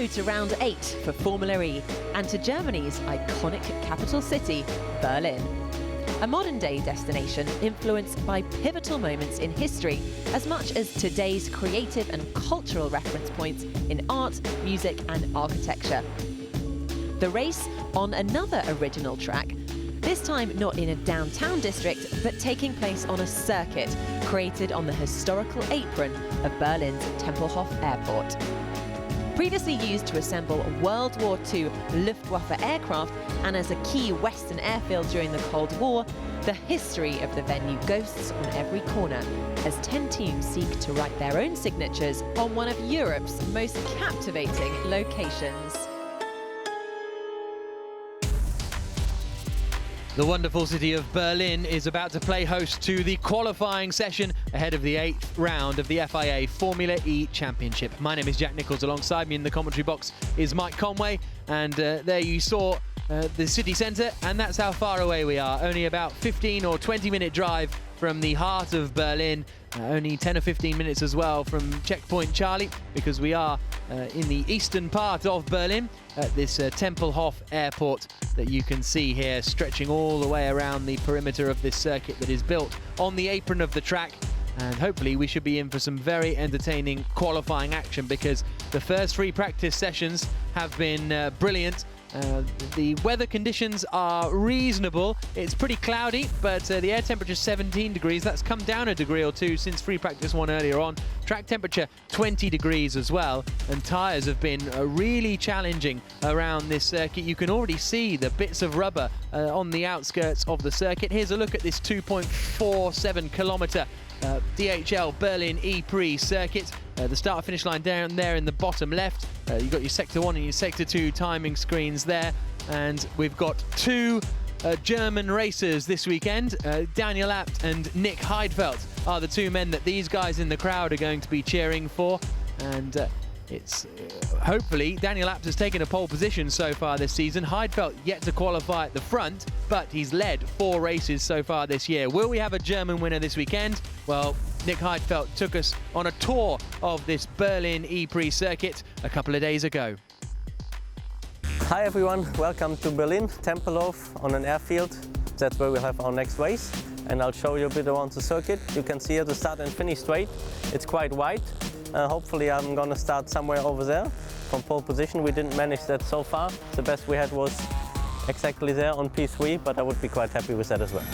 through to round 8 for Formula E and to Germany's iconic capital city, Berlin. A modern-day destination influenced by pivotal moments in history as much as today's creative and cultural reference points in art, music and architecture. The race on another original track, this time not in a downtown district, but taking place on a circuit created on the historical apron of Berlin's Tempelhof Airport. Previously used to assemble World War II Luftwaffe aircraft and as a key Western airfield during the Cold War, the history of the venue ghosts on every corner as 10 teams seek to write their own signatures on one of Europe's most captivating locations. The wonderful city of Berlin is about to play host to the qualifying session ahead of the 8th round of the FIA Formula E Championship. My name is Jack Nichols. Alongside me in the commentary box is Mike Conway. And there you saw the city centre, and that's how far away we are. Only about 15 or 20-minute drive from the heart of Berlin. Only 10 or 15 minutes as well from Checkpoint Charlie, because we are in the eastern part of Berlin at this Tempelhof Airport that you can see here, stretching all the way around the perimeter of this circuit that is built on the apron of the track. And hopefully we should be in for some very entertaining qualifying action, because the first 3 practice sessions have been brilliant. The weather conditions are reasonable. It's pretty cloudy, but the air temperature is 17 degrees. That's come down a degree or two since free practice 1 earlier on. Track temperature 20 degrees as well, and tyres have been really challenging around this circuit. You can already see the bits of rubber on the outskirts of the circuit. Here's a look at this 2.47 kilometre DHL Berlin E-Prix circuit. The start-finish line down there in the bottom left. You've got your Sector 1 and your Sector 2 timing screens there. And we've got 2 German racers this weekend. Daniel Abt and Nick Heidfeld are the 2 men that these guys in the crowd are going to be cheering for. And it's hopefully Daniel Abt has taken a pole position so far this season. Heidfeld yet to qualify at the front, but he's led 4 races so far this year. Will we have a German winner this weekend? Well, Nick Heidfeld took us on a tour of this Berlin E-Prix circuit a couple of days ago. Hi everyone, welcome to Berlin, Tempelhof on an airfield. That's where we'll have our next race, and I'll show you a bit around the circuit. You can see here the start and finish straight. It's quite wide. Hopefully I'm going to start somewhere over there from pole position. We didn't manage that so far. The best we had was exactly there on P3, but I would be quite happy with that as well.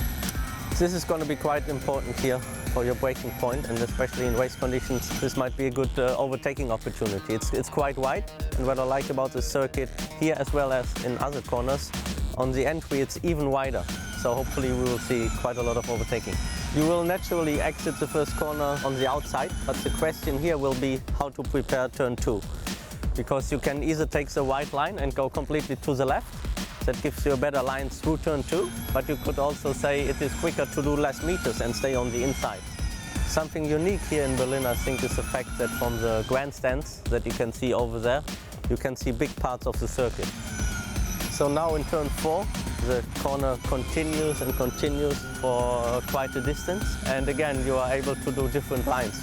This is going to be quite important here for your braking point, and especially in race conditions, this might be a good overtaking opportunity. It's quite wide, and what I like about this circuit here as well as in other corners, on the entry it's even wider. So hopefully we will see quite a lot of overtaking. You will naturally exit the first corner on the outside, but the question here will be how to prepare turn 2. Because you can either take the white line and go completely to the left. That gives you a better line through turn 2, but you could also say it is quicker to do less meters and stay on the inside. Something unique here in Berlin, I think, is the fact that from the grandstands that you can see over there, you can see big parts of the circuit. So now in turn 4, the corner continues and continues for quite a distance, and again you are able to do different lines.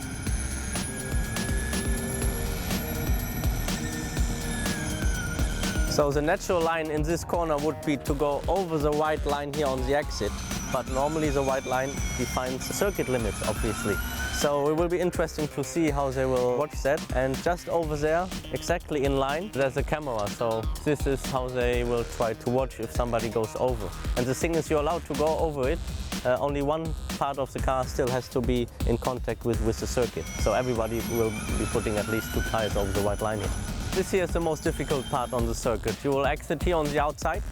So the natural line in this corner would be to go over the white line here on the exit, but normally the white line defines the circuit limits, obviously. So it will be interesting to see how they will watch that. And just over there, exactly in line, there's a camera. So this is how they will try to watch if somebody goes over. And the thing is, you're allowed to go over it. Only one part of the car still has to be in contact with the circuit. So everybody will be putting at least 2 tires over the white line here. This here is the most difficult part on the circuit. You will exit here on the outside,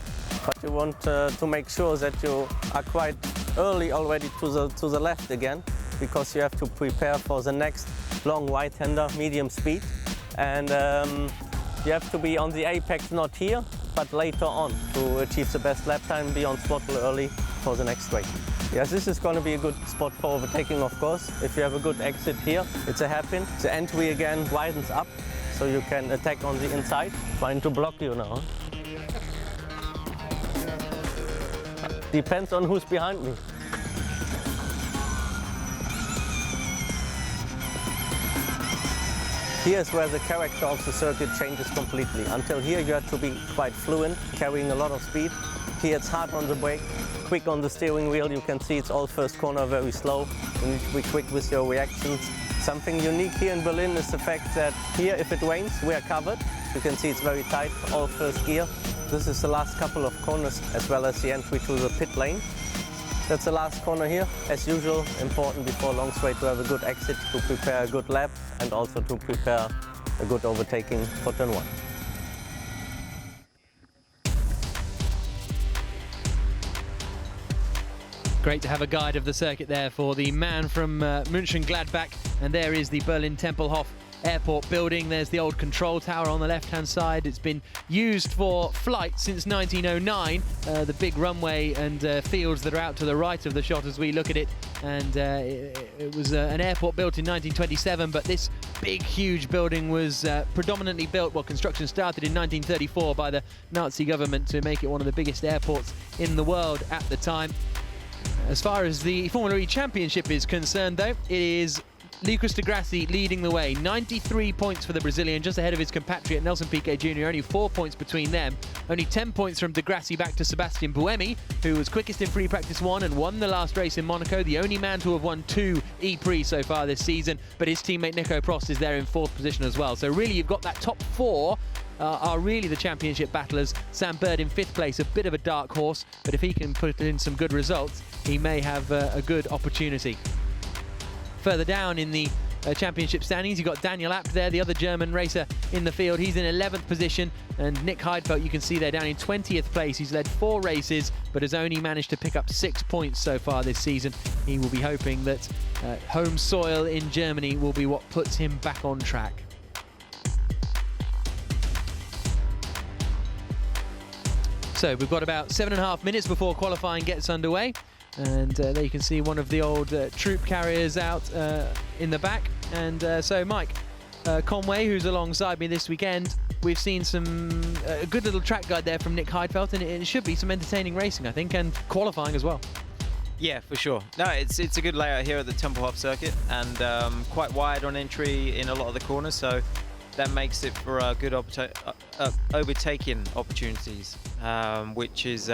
but you want to make sure that you are quite early already to the left again, because you have to prepare for the next long right-hander, medium speed. And you have to be on the apex, not here, but later on, to achieve the best lap time, be on throttle early for the next straight. Yes, this is going to be a good spot for overtaking, of course. If you have a good exit here, it's a hairpin. The entry again widens up, so you can attack on the inside, trying to block you now. Depends on who's behind me. Here is where the character of the circuit changes completely. Until here you have to be quite fluent, carrying a lot of speed. Here it's hard on the brake, quick on the steering wheel. You can see it's all first corner very slow. You need to be quick with your reactions. Something unique here in Berlin is the fact that here, if it rains, we are covered. You can see it's very tight, all first gear. This is the last couple of corners as well as the entry to the pit lane. That's the last corner here. As usual, important before long straight to have a good exit, to prepare a good lap and also to prepare a good overtaking for turn 1. Great to have a guide of the circuit there for the man from Mönchengladbach. And there is the Berlin Tempelhof Airport building. There's the old control tower on the left-hand side. It's been used for flight since 1909. The big runway and fields that are out to the right of the shot as we look at it. And it was an airport built in 1927, but this big, huge building was predominantly built, well, construction started in 1934 by the Nazi government to make it one of the biggest airports in the world at the time. As far as the Formula E Championship is concerned, though, it is Lucas de Grassi leading the way. 93 points for the Brazilian, just ahead of his compatriot Nelson Piquet Jr. Only 4 points between them. Only 10 points from de Grassi back to Sebastian Buemi, who was quickest in free practice 1 and won the last race in Monaco. The only man to have won 2 E-Prix so far this season. But his teammate Nico Prost is there in 4th position as well. So really, you've got that top 4 are really the championship battlers. Sam Bird in 5th place, a bit of a dark horse, but if he can put in some good results, he may have a good opportunity. Further down in the championship standings, you've got Daniel Abt there, the other German racer in the field. He's in 11th position, and Nick Heidfeld, you can see there, down in 20th place. He's led 4 races, but has only managed to pick up 6 points so far this season. He will be hoping that home soil in Germany will be what puts him back on track. So we've got about 7.5 minutes before qualifying gets underway. And there you can see one of the old troop carriers out in the back. And so Mike Conway, who's alongside me this weekend, we've seen a good little track guide there from Nick Heidfeld, and it should be some entertaining racing, I think, and qualifying as well. Yeah, for sure. No, it's a good layout here at the Tempelhof circuit, and quite wide on entry in a lot of the corners, so that makes it for good overtaking opportunities, which is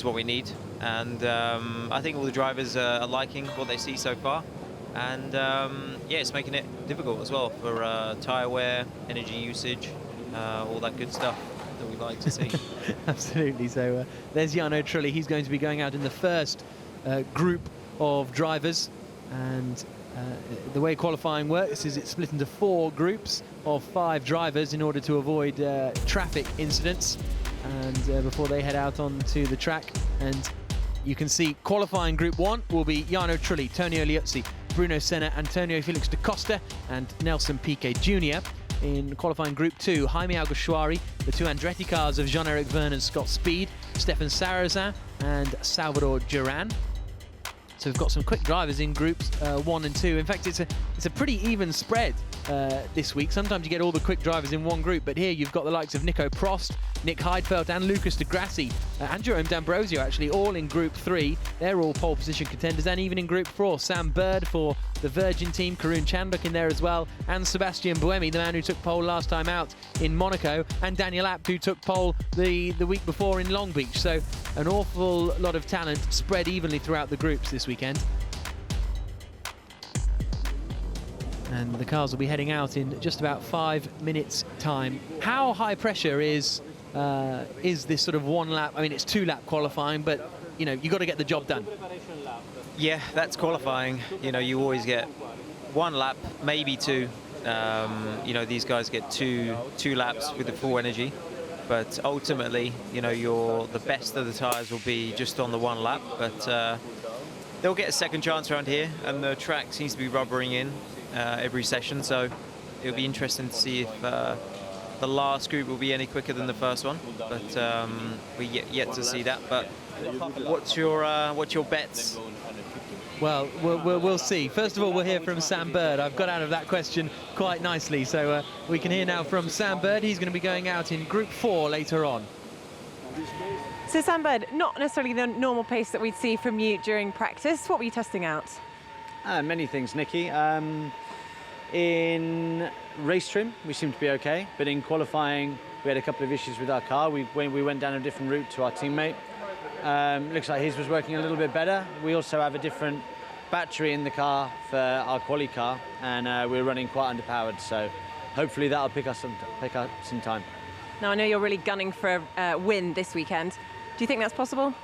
what we need. And I think all the drivers are liking what they see so far. And yeah, it's making it difficult as well for tyre wear, energy usage, all that good stuff that we like to see. Absolutely. So there's Jarno Trulli. He's going to be going out in the first group of drivers. And the way qualifying works is it's split into 4 groups of 5 drivers in order to avoid traffic incidents, and before they head out onto the track. And you can see qualifying Group 1 will be Jarno Trulli, Tonio Liuzzi, Bruno Senna, Antonio Felix da Costa and Nelson Piquet Jr. In qualifying Group 2, Jaime Alguersuari, the 2 Andretti cars of Jean-Eric Vergne and Scott Speed, Stefan Sarrazin and Salvador Duran. So we've got some quick drivers in groups 1 and 2. In fact, it's a pretty even spread this week. Sometimes you get all the quick drivers in one group, but here you've got the likes of Nico Prost, Nick Heidfeld and Lucas de Grassi and Jerome D'Ambrosio, actually, all in Group 3. They're all pole position contenders. And even in Group 4, Sam Bird for the Virgin team, Karun Chandler in there as well, and Sebastian Buemi, the man who took pole last time out in Monaco, and Daniel Abt, who took pole the week before in Long Beach. So an awful lot of talent spread evenly throughout the groups this weekend. And the cars will be heading out in just about 5 minutes' time. How high pressure is this sort of 1 lap? I mean, it's 2 lap qualifying, but you know, you've got to get the job done. Yeah, that's qualifying. You know, you always get 1 lap, maybe 2. You know, these guys get two laps with the full energy. But ultimately, you know, the best of the tyres will be just on the 1 lap. But they'll get a second chance around here, and the track seems to be rubbering in every session. So it'll be interesting to see if the last group will be any quicker than the first one. But we yet to see that. But what's your bets? Well, we'll see. First of all, we'll hear from Sam Bird. I've got out of that question quite nicely. So we can hear now from Sam Bird. He's going to be going out in Group 4 later on. So Sam Bird, not necessarily the normal pace that we'd see from you during practice. What were you testing out? Many things, Nikki. In race trim, we seemed to be okay, but in qualifying, we had a couple of issues with our car. We went down a different route to our teammate. Looks like his was working a little bit better. We also have a different battery in the car for our quali car, and we're running quite underpowered, so hopefully that'll pick up some time. Now, I know you're really gunning for a win this weekend. Do you think that's possible?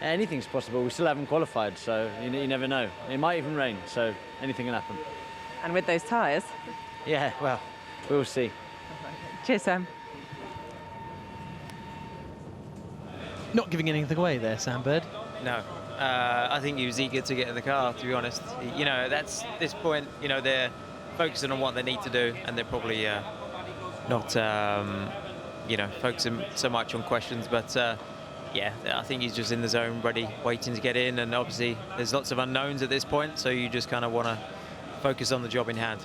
Anything's possible. We still haven't qualified, so you never know. It might even rain, so anything can happen. And with those tyres? Yeah, well, we'll see. Cheers, Sam. Not giving anything away there, Sam Bird. No, I think he was eager to get in the car, to be honest. You know, that's this point, you know, they're focusing on what they need to do, and they're probably not, you know, focusing so much on questions. But yeah, I think he's just in the zone, ready, waiting to get in. And obviously, there's lots of unknowns at this point, so you just kind of want to focus on the job in hand.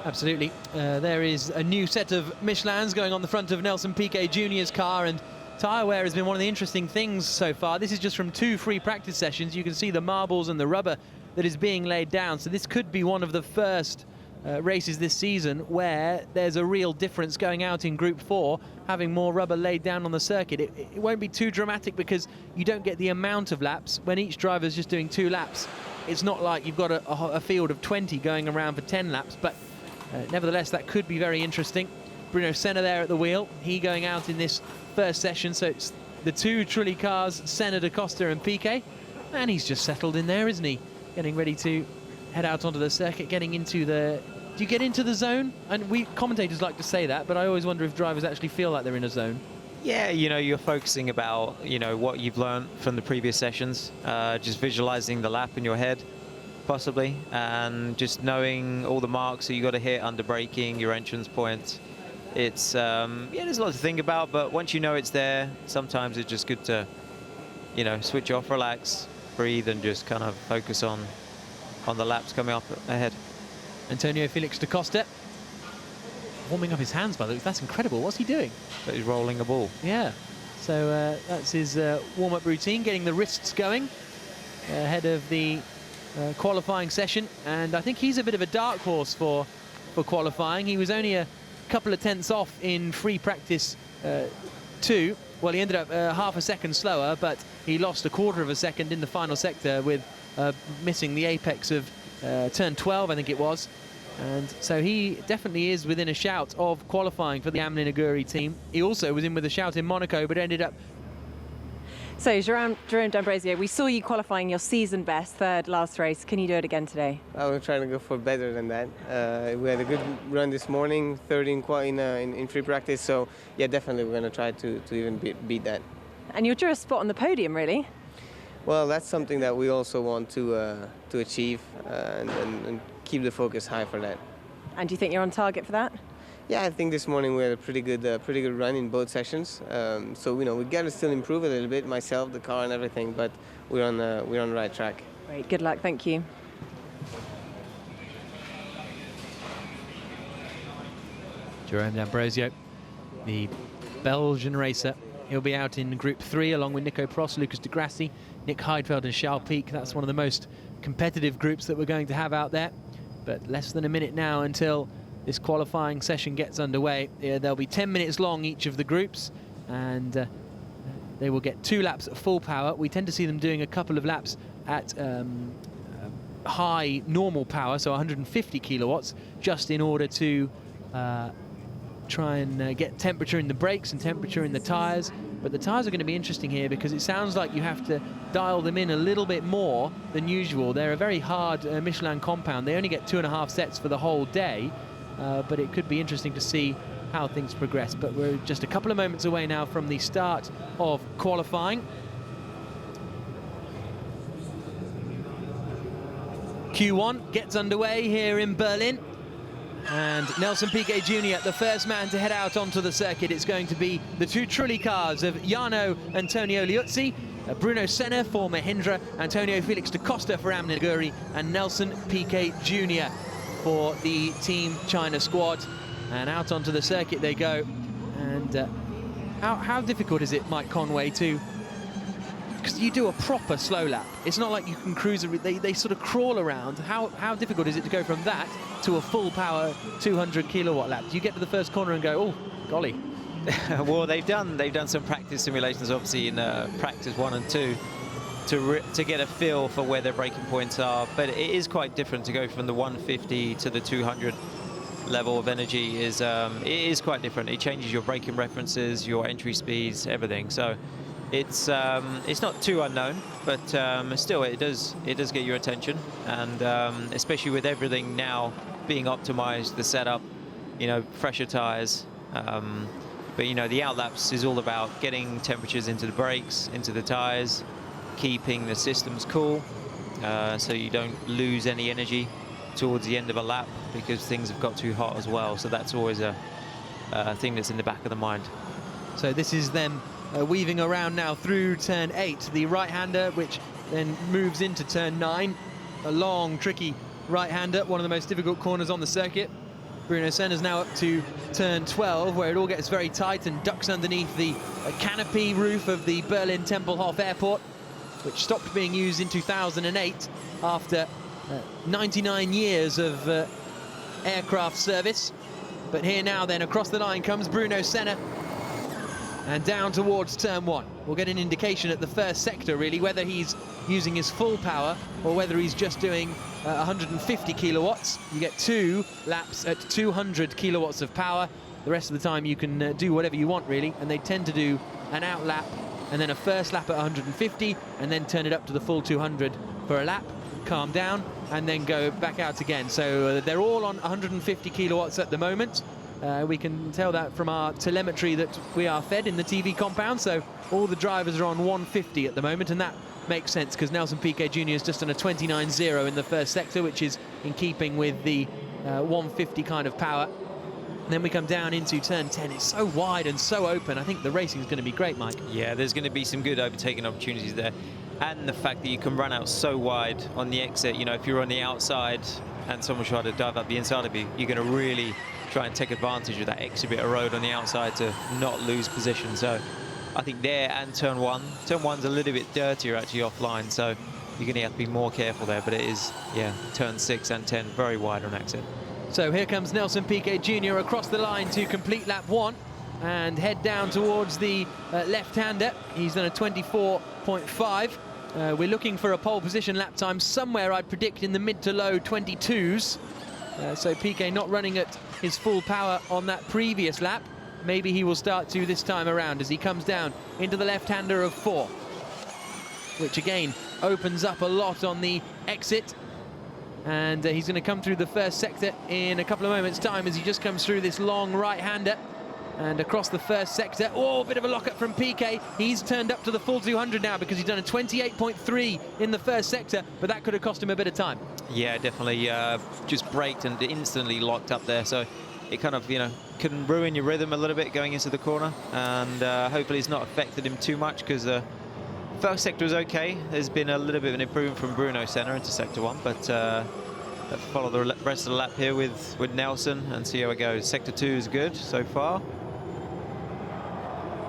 Absolutely. There is a new set of Michelins going on the front of Nelson Piquet Jr.'s car, and tyre wear has been one of the interesting things so far. This is just from 2 free practice sessions. You can see the marbles and the rubber that is being laid down. So this could be one of the first races this season where there's a real difference going out in Group 4, having more rubber laid down on the circuit. It won't be too dramatic because you don't get the amount of laps when each driver's just doing 2 laps. It's not like you've got a field of 20 going around for 10 laps, but nevertheless, that could be very interesting. Bruno Senna there at the wheel, he going out in this first session, so it's the 2 Trulli cars, Senna, Da Costa and Piquet, and he's just settled in there, isn't he? Getting ready to head out onto the circuit, getting into the... Do you get into the zone? And we commentators like to say that, but I always wonder if drivers actually feel like they're in a zone. Yeah, you know, you're focusing about, you know, what you've learned from the previous sessions, just visualizing the lap in your head, possibly, and just knowing all the marks that you got to hit under braking, your entrance points. It's, yeah, there's a lot to think about, but once you know it's there, sometimes it's just good to, you know, switch off, relax, breathe, and just kind of focus on the laps coming up ahead. Antonio Felix da Costa warming up his hands, by the way. That's incredible. What's he doing? But he's rolling a ball. Yeah. So that's his warm-up routine, getting the wrists going ahead of the qualifying session. And I think he's a bit of a dark horse for qualifying. He was only a couple of tenths off in free practice 2. Well, he ended up half a second slower, but he lost a quarter of a second in the final sector with missing the apex of turn 12, I think it was. And so he definitely is within a shout of qualifying for the Amlin Aguri team. He also was in with a shout in Monaco, but ended up... So, Jerome D'Ambrosio, we saw you qualifying your season best, 3rd last race. Can you do it again today? We're trying to go for better than that. We had a good run this morning, 3rd in free practice, so yeah, definitely we're going to try to even beat that. And you're due a spot on the podium, really? Well, that's something that we also want to achieve and keep the focus high for that. And do you think you're on target for that? Yeah, I think this morning we had a pretty good run in both sessions. So you know, we got to still improve a little bit, myself, the car, and everything. But we're on the right track. Great, good luck. Thank you. Jerome D'Ambrosio, the Belgian racer. He'll be out in Group 3 along with Nico Prost, Lucas de Grassi, Nick Heidfeld and Charles Pic. That's one of the most competitive groups that we're going to have out there. But less than a minute now until this qualifying session gets underway. They'll be 10 minutes long, each of the groups, and they will get 2 laps at full power. We tend to see them doing a couple of laps at high normal power, so 150 kilowatts, just in order to try and get temperature in the brakes and temperature in the tyres. But the tyres are going to be interesting here because it sounds like you have to dial them in a little bit more than usual. They're a very hard Michelin compound. They only get 2.5 sets for the whole day, but it could be interesting to see how things progress. But we're just a couple of moments away now from the start of qualifying. Q1 gets underway here in Berlin. And Nelson Piquet Jr., the first man to head out onto the circuit. It's going to be the 2 Trulli cars of Jarno Antonio Liuzzi, Bruno Senna for Mahindra, Antonio Felix da Costa for Amlin Aguri, and Nelson Piquet Jr. for the Team China squad. And out onto the circuit they go. And how difficult is it, Mike Conway, to because you do a proper slow lap. It's not like you can cruise, they sort of crawl around. How difficult is it to go from that to a full power 200 kilowatt lap? Do you get to the first corner and go, oh, golly? Well, they've done some practice simulations, obviously, in practice 1 and 2 to get a feel for where their braking points are. But it is quite different to go from the 150 to the 200 level of energy. It is quite different. It changes your braking references, your entry speeds, everything. So it's not too unknown, but still it does get your attention, and especially with everything now being optimized, the setup, you know, fresher tires. But you know, the outlaps is all about getting temperatures into the brakes, into the tires, keeping the systems cool, so you don't lose any energy towards the end of a lap because things have got too hot as well. So that's always a thing that's in the back of the mind. So this is them weaving around now through turn 8, the right-hander, which then moves into turn 9. A long, tricky right-hander, one of the most difficult corners on the circuit. Bruno Senna's now up to turn 12, where it all gets very tight and ducks underneath the canopy roof of the Berlin Tempelhof Airport, which stopped being used in 2008 after 99 years of aircraft service. But here now then, across the line comes Bruno Senna, and down towards turn 1. We'll get an indication at the first sector, really, whether he's using his full power or whether he's just doing 150 kilowatts. You get 2 laps at 200 kilowatts of power. The rest of the time you can do whatever you want, really, and they tend to do an out lap and then a first lap at 150 and then turn it up to the full 200 for a lap, calm down, and then go back out again. So they're all on 150 kilowatts at the moment. We can tell that from our telemetry that we are fed in the TV compound, so all the drivers are on 150 at the moment, and that makes sense because Nelson Piquet Jr. is just on a 29.0 in the first sector, which is in keeping with the 150 kind of power. And then we come down into turn 10. It's so wide and so open. I think the racing is going to be great, Mike. Yeah, there's going to be some good overtaking opportunities there, and the fact that you can run out so wide on the exit. You know, if you're on the outside and someone's trying to dive up the inside of you, you're going to really try and take advantage of that extra bit of road on the outside to not lose position. So I think there, and turn 1. Turn 1's a little bit dirtier actually offline, so you're going to have to be more careful there. But it is, yeah, turn 6 and 10, very wide on exit. So here comes Nelson Piquet Jr. across the line to complete lap 1 and head down towards the left-hander. He's done a 24.5. We're looking for a pole position lap time somewhere, I'd predict, in the mid to low 22s. So Piquet not running at his full power on that previous lap. Maybe he will start to this time around as he comes down into the left-hander of 4, which again opens up a lot on the exit. And he's going to come through the first sector in a couple of moments' time as he just comes through this long right-hander. And across the first sector, oh, a bit of a lock-up from Piquet. He's turned up to the full 200 now because he's done a 28.3 in the first sector, but that could have cost him a bit of time. Yeah, definitely. Just braked and instantly locked up there. So it kind of, you know, can ruin your rhythm a little bit going into the corner. And hopefully it's not affected him too much because the first sector was okay. There's been a little bit of an improvement from Bruno Senna into sector 1, but let's follow the rest of the lap here with Nelson and see how it goes. Sector 2 is good so far.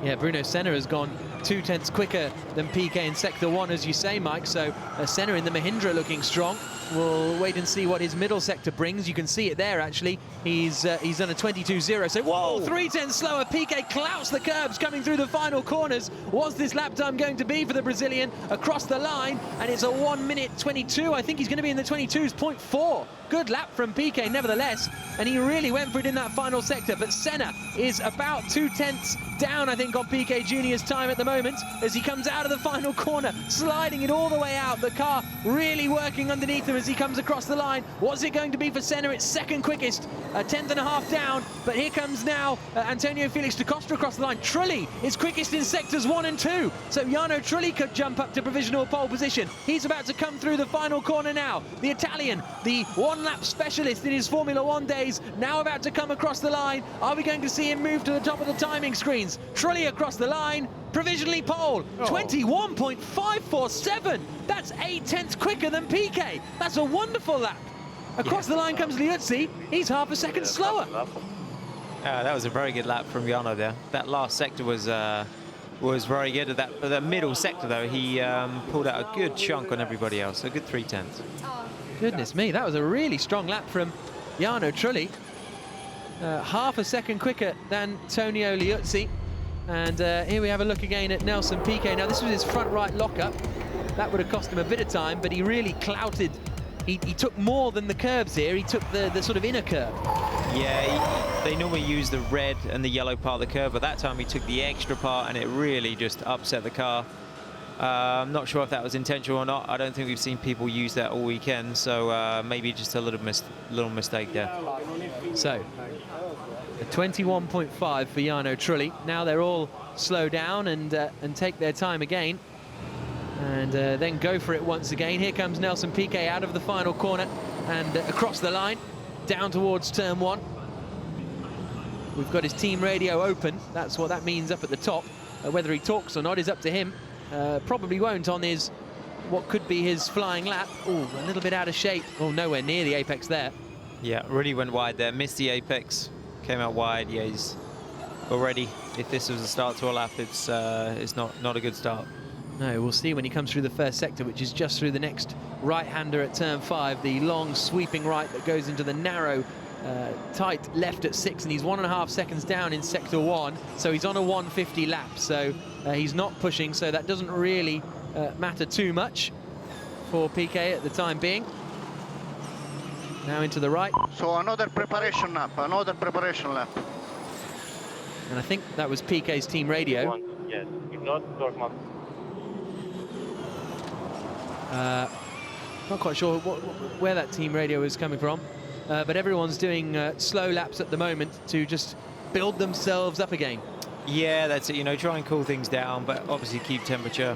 Yeah, Bruno Senna has gone 0.2 quicker than Piquet in sector 1, as you say, Mike. So Senna in the Mahindra looking strong. We'll wait and see what his middle sector brings. You can see it there, actually. He's done a 22.0. So, whoa, 0.3 slower. Piquet clouts the curbs coming through the final corners. What's this lap time going to be for the Brazilian across the line? And it's a 1 minute 22. I think he's going to be in the 22s, 0.4. Good lap from Piquet, nevertheless. And he really went for it in that final sector. But Senna is about 0.2 down, I think, on Piquet Jr.'s time at the moment as he comes out of the final corner, sliding it all the way out. The car really working underneath him as he comes across the line. What's it going to be for Senna? It's second quickest, a 10.5 down. But here comes now Antonio Felix da Costa across the line. Trulli is quickest in sectors 1 and 2. So Jarno Trulli could jump up to provisional pole position. He's about to come through the final corner now. The Italian, the one-lap specialist in his Formula 1 days, now about to come across the line. Are we going to see him move to the top of the timing screens? Trulli across the line, provisionally pole, 21.547. That's 0.8 quicker than Piquet. That's a wonderful lap. Across the line comes Liuzzi. He's half a second slower. That was a very good lap from Jarno there. That last sector was was very good at that. But the middle sector, though, he pulled out a good chunk on everybody else. A good 3/10. Goodness me, that was a really strong lap from Jarno Trulli. Half a second quicker than Tonio Liuzzi. And here we have a look again at Nelson Piquet. Now, this was his front right lockup. That would have cost him a bit of time, but he really clouted. He took more than the curbs here. He took the sort of inner curve. Yeah, they normally use the red and the yellow part of the curve, but that time he took the extra part, and it really just upset the car. I'm not sure if that was intentional or not. I don't think we've seen people use that all weekend, so maybe just a little mistake there. So, a 21.5 for Jarno Trulli. Now they're all slow down and take their time again, and then go for it once again. Here comes Nelson Piquet out of the final corner and across the line, down towards turn 1. We've got his team radio open. That's what that means up at the top. Whether he talks or not is up to him. Probably won't on his, what could be his flying lap. Oh, a little bit out of shape. Oh, nowhere near the apex there. Yeah, really went wide there. Missed the apex, came out wide. Yeah, he's already, if this was a start to a lap, it's not a good start. No, we'll see when he comes through the first sector, which is just through the next right-hander at turn 5, the long sweeping right that goes into the narrow, tight left at 6, and he's 1.5 seconds down in sector 1, so he's on a 150 lap, so he's not pushing, so that doesn't really matter too much for Piquet at the time being. Now into the right. So another preparation lap, and I think that was Piquet's team radio. Yes, if not, Dorfman. Not quite sure where that team radio is coming from, but everyone's doing slow laps at the moment to just build themselves up again. Yeah, that's it. You know, try and cool things down, but obviously keep temperature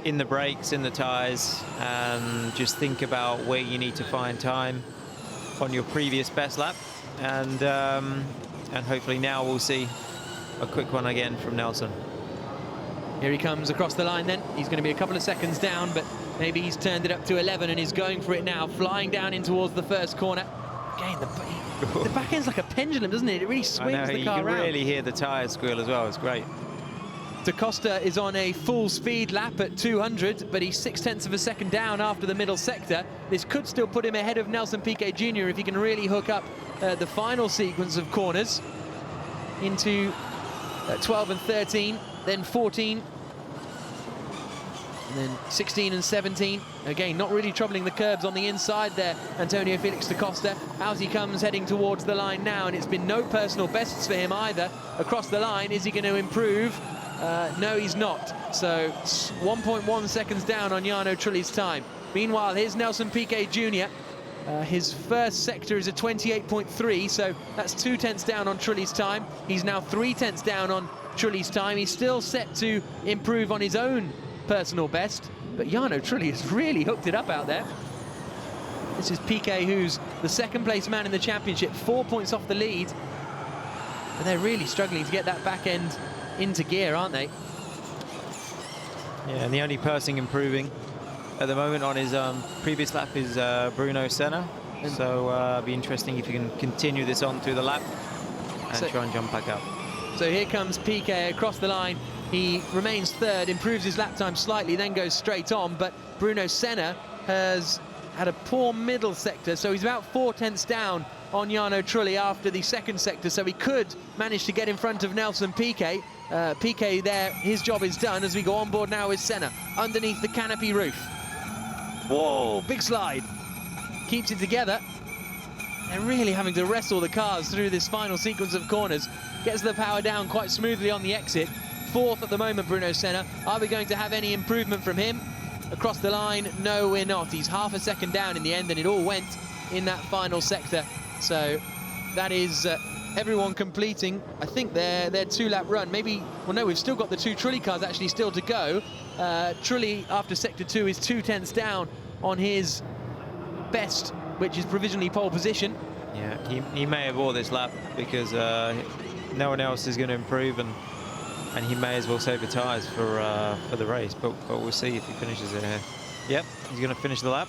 in the brakes, in the tyres, and just think about where you need to find time on your previous best lap, and hopefully now we'll see a quick one again from Nelson. Here he comes across the line then. He's going to be a couple of seconds down, but maybe he's turned it up to 11 and is going for it now, flying down in towards the first corner. Again, the back end's like a pendulum, doesn't it? It really swings the car around. You can really hear the tyres squeal as well. It's great. Da Costa is on a full speed lap at 200, but he's 0.6 of a second down after the middle sector. This could still put him ahead of Nelson Piquet Jr. if he can really hook up the final sequence of corners into 12 and 13, then 14, and then 16 and 17. Again, not really troubling the curbs on the inside there, Antonio Felix da Costa. Out he comes, heading towards the line now, and it's been no personal bests for him either. Across the line, is he going to improve? No, he's not. So 1.1 seconds down on Jarno Trulli's time. Meanwhile, here's Nelson Piquet Jr. His first sector is a 28.3, so that's 0.2 down on Trulli's time. He's now 0.3 down on Trulli's time. He's still set to improve on his own personal best, but Jarno Trulli has really hooked it up out there. This is Piquet, who's the second place man in the championship, 4 points off the lead, and they're really struggling to get that back end into gear, aren't they? Yeah, and the only person improving at the moment on his previous lap is Bruno Senna, so it'll be interesting if he can continue this on through the lap and try and jump back up. So here comes Piquet across the line. He remains third, improves his lap time slightly, then goes straight on, but Bruno Senna has had a poor middle sector, so he's about 0.4 down on Jarno Trulli after the second sector, so he could manage to get in front of Nelson Piquet. Piquet there, his job is done as we go on board now with Senna underneath the canopy roof. Whoa, big slide. Keeps it together. They're really having to wrestle the cars through this final sequence of corners. Gets the power down quite smoothly on the exit. Fourth at the moment, Bruno Senna. Are we going to have any improvement from him? Across the line, no, we're not. He's half a second down in the end, and it all went in that final sector. So that is everyone completing, I think, their two-lap run. Maybe, well, no, we've still got the two Trulli cars actually still to go. Trulli, after sector 2, is 0.2 down on his best, which is provisionally pole position. Yeah, he may have won this lap because no one else is going to improve, and he may as well save the tyres for the race, but we'll see if he finishes it here. Yep, he's going to finish the lap.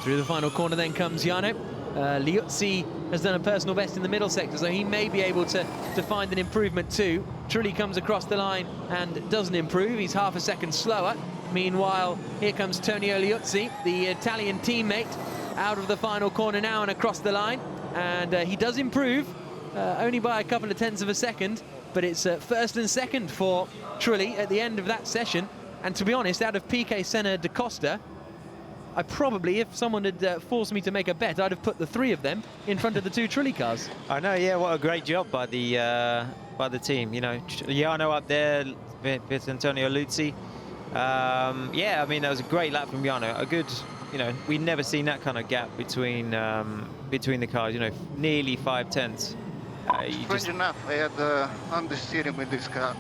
Through the final corner then comes Jarno. Liuzzi has done a personal best in the middle sector, so he may be able to find an improvement too. Trulli comes across the line and doesn't improve. He's half a second slower. Meanwhile, here comes Tonio Liuzzi, the Italian teammate, out of the final corner now and across the line. And he does improve, only by a couple of tenths of a second, but it's first and second for Trulli at the end of that session. And to be honest, out of Piquet, Senna, Da Costa, I probably, if someone had forced me to make a bet, I'd have put the three of them in front of the two Trulli cars. I know, yeah, what a great job by the team. You know, Jarno up there with Antonio Liuzzi. Yeah, I mean, that was a great lap from Jarno. A good, you know, we've never seen that kind of gap between the cars. You know, nearly 5 tenths. Strange enough, I had understeering with this car.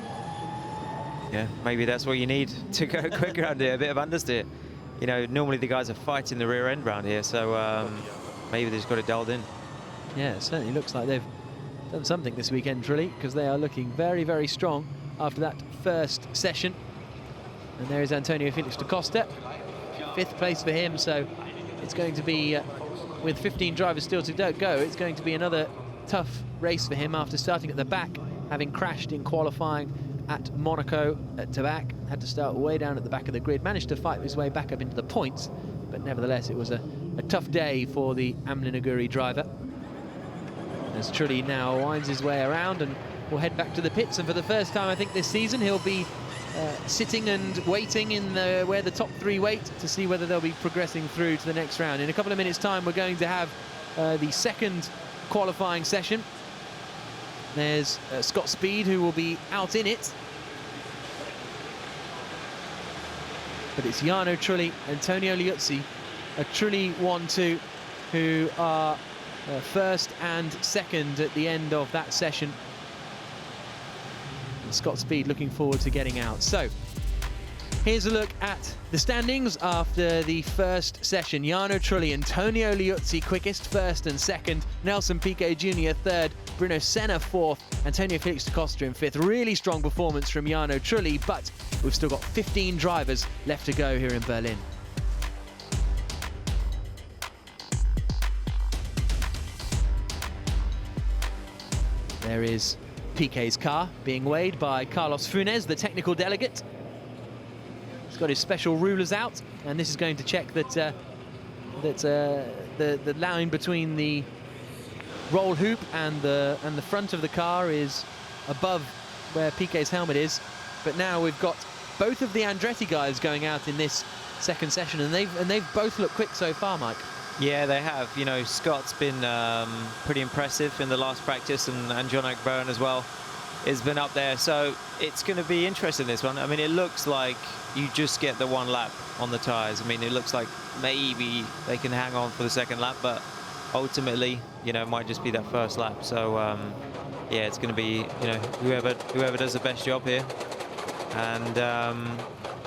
Yeah, maybe that's what you need to go quicker around here. A bit of understeer. You know, normally the guys are fighting the rear end round here, so maybe they've just got it dialed in. Yeah, it certainly looks like they've done something this weekend, Trulli, because they are looking very, very strong after that first session. And there is Antonio Felix da Costa, 5th place for him, so it's going to be, with 15 drivers still to go, it's going to be another tough race for him after starting at the back, having crashed in qualifying at Monaco at Tabac. Had to start way down at the back of the grid, managed to fight his way back up into the points, but nevertheless it was a tough day for the Amlin Aguri driver. As Trulli now winds his way around and will head back to the pits, and for the first time I think this season he'll be sitting and waiting in where the top 3 wait to see whether they'll be progressing through to the next round. In a couple of minutes time we're going to have the second qualifying session. There's Scott Speed, who will be out in it. But it's Jarno Trulli, Antonio Liuzzi, a Trulli 1-2, who are first and second at the end of that session. And Scott Speed looking forward to getting out. So here's a look at the standings after the first session. Jarno Trulli, Antonio Liuzzi quickest, first and second. Nelson Piquet Jr. third. Bruno Senna fourth. Antonio Felix da Costa in fifth. Really strong performance from Jarno Trulli, but we've still got 15 drivers left to go here in Berlin. There is Piquet's car being weighed by Carlos Funes, the technical delegate. He's got his special rulers out, and this is going to check that the line between the roll hoop and the front of the car is above where Piquet's helmet is. But now we've got both of the Andretti guys going out in this second session, and they've both looked quick so far, Mike. Yeah, they have. You know, Scott's been pretty impressive in the last practice, and John O'Byrne as well has been up there. So it's going to be interesting, this one. I mean, it looks like you just get the one lap on the tyres. I mean, it looks like maybe they can hang on for the second lap, but ultimately, you know, it might just be that first lap. So yeah, it's going to be, you know, whoever does the best job here. And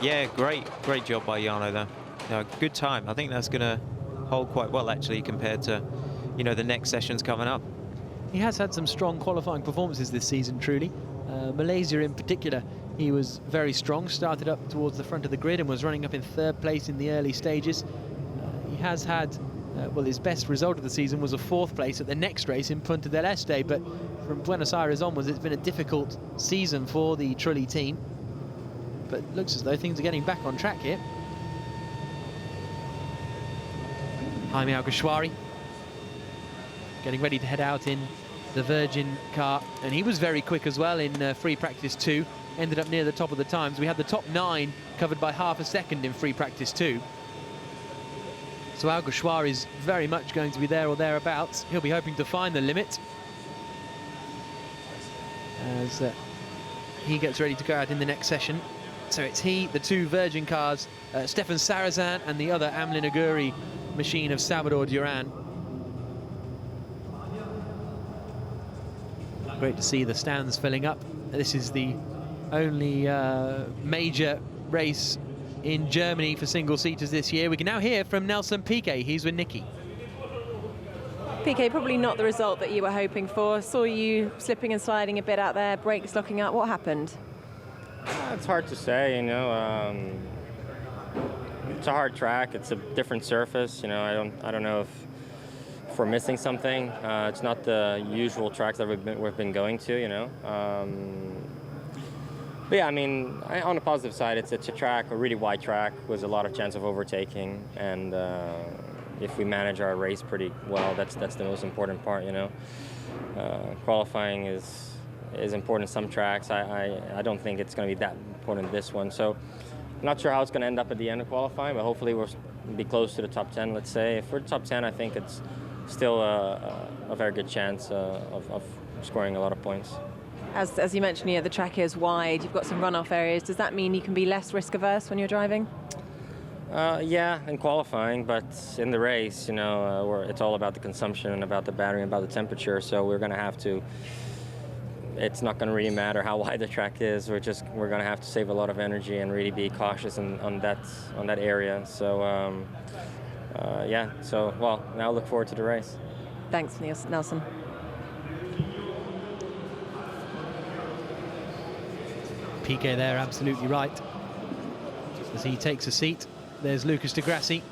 yeah, great job by Jarno though. You know, good time. I think that's going to hold quite well actually compared to, you know, the next sessions coming up. He has had some strong qualifying performances this season, truly. Malaysia in particular, he was very strong, started up towards the front of the grid and was running up in third place in the early stages. He has had, well, his best result of the season was a fourth place at the next race in Punta del Este, but from Buenos Aires onwards, it's been a difficult season for the Trulli team. But it looks as though things are getting back on track here. Jaime Alguersuari getting ready to head out in the Virgin car, and he was very quick as well in free practice 2, ended up near the top of the times. We had the top 9 covered by half a second in free practice 2. So Alguersuari is very much going to be there or thereabouts. He'll be hoping to find the limit as he gets ready to go out in the next session. So it's he, the two Virgin cars, Stefan Sarrazin, and the other Amlin Aguri machine of Salvador Duran. Great to see the stands filling up. This is the only major race in Germany for single-seaters this year. We can now hear from Nelson Piquet. He's with Nicky. Piquet, probably not the result that you were hoping for. Saw you slipping and sliding a bit out there, brakes locking up. What happened? It's hard to say, you know. It's a hard track. It's a different surface, you know. I don't know if we're missing something. It's not the usual tracks that we've been going to, you know. But yeah, I mean, on the positive side, it's a track, a really wide track with a lot of chance of overtaking, and if we manage our race pretty well, that's the most important part, you know. Qualifying is important in some tracks. I don't think it's going to be that important this one. So I'm not sure how it's going to end up at the end of qualifying, but hopefully we'll be close to the top 10, let's say. If we're top 10, I think it's still a very good chance of scoring a lot of points. As you mentioned, yeah, the track is wide. You've got some runoff areas. Does that mean you can be less risk averse when you're driving? Yeah, in qualifying, but in the race, you know, it's all about the consumption and about the battery and about the temperature. So we're going to have to. It's not going to really matter how wide the track is. We're going to have to save a lot of energy and really be cautious on that area. So yeah. So well, now look forward to the race. Thanks, Nelson. PK there, absolutely right. As he takes a seat, there's Lucas de Grassi.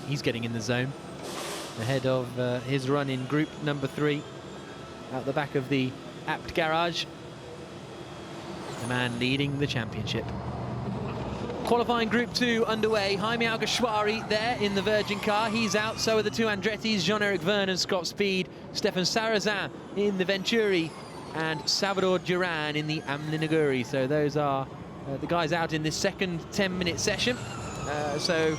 He's getting in the zone ahead of his run in group number 3 out the back of the Apt garage. The man leading the championship. Qualifying group 2 underway. Jaime Alguersuari there in the Virgin car. He's out, so are the 2 Andrettis, Jean-Eric Vergne and Scott Speed. Stefan Sarrazin in the Venturi and Salvador Duran in the Amlin Aguri. So those are the guys out in this second 10-minute session. So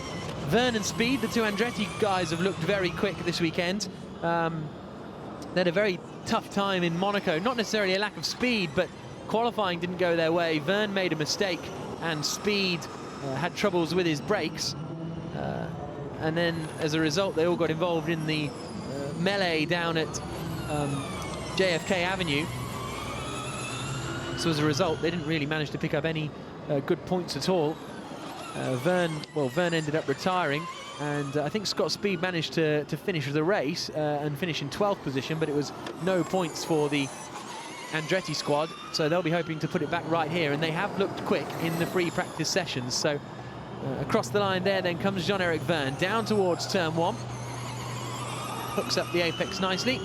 Vergne and Speed, the 2 Andretti guys, have looked very quick this weekend. They had a very tough time in Monaco. Not necessarily a lack of speed, but qualifying didn't go their way. Vergne made a mistake and Speed had troubles with his brakes. And then as a result, they all got involved in the melee down at JFK Avenue. So as a result, they didn't really manage to pick up any good points at all. Vergne ended up retiring, and I think Scott Speed managed to finish the race and finish in 12th position, but it was no points for the Andretti squad, so they'll be hoping to put it back right here, and they have looked quick in the free practice sessions. So across the line there then comes Jean-Eric Vergne down towards turn 1, hooks up the apex nicely.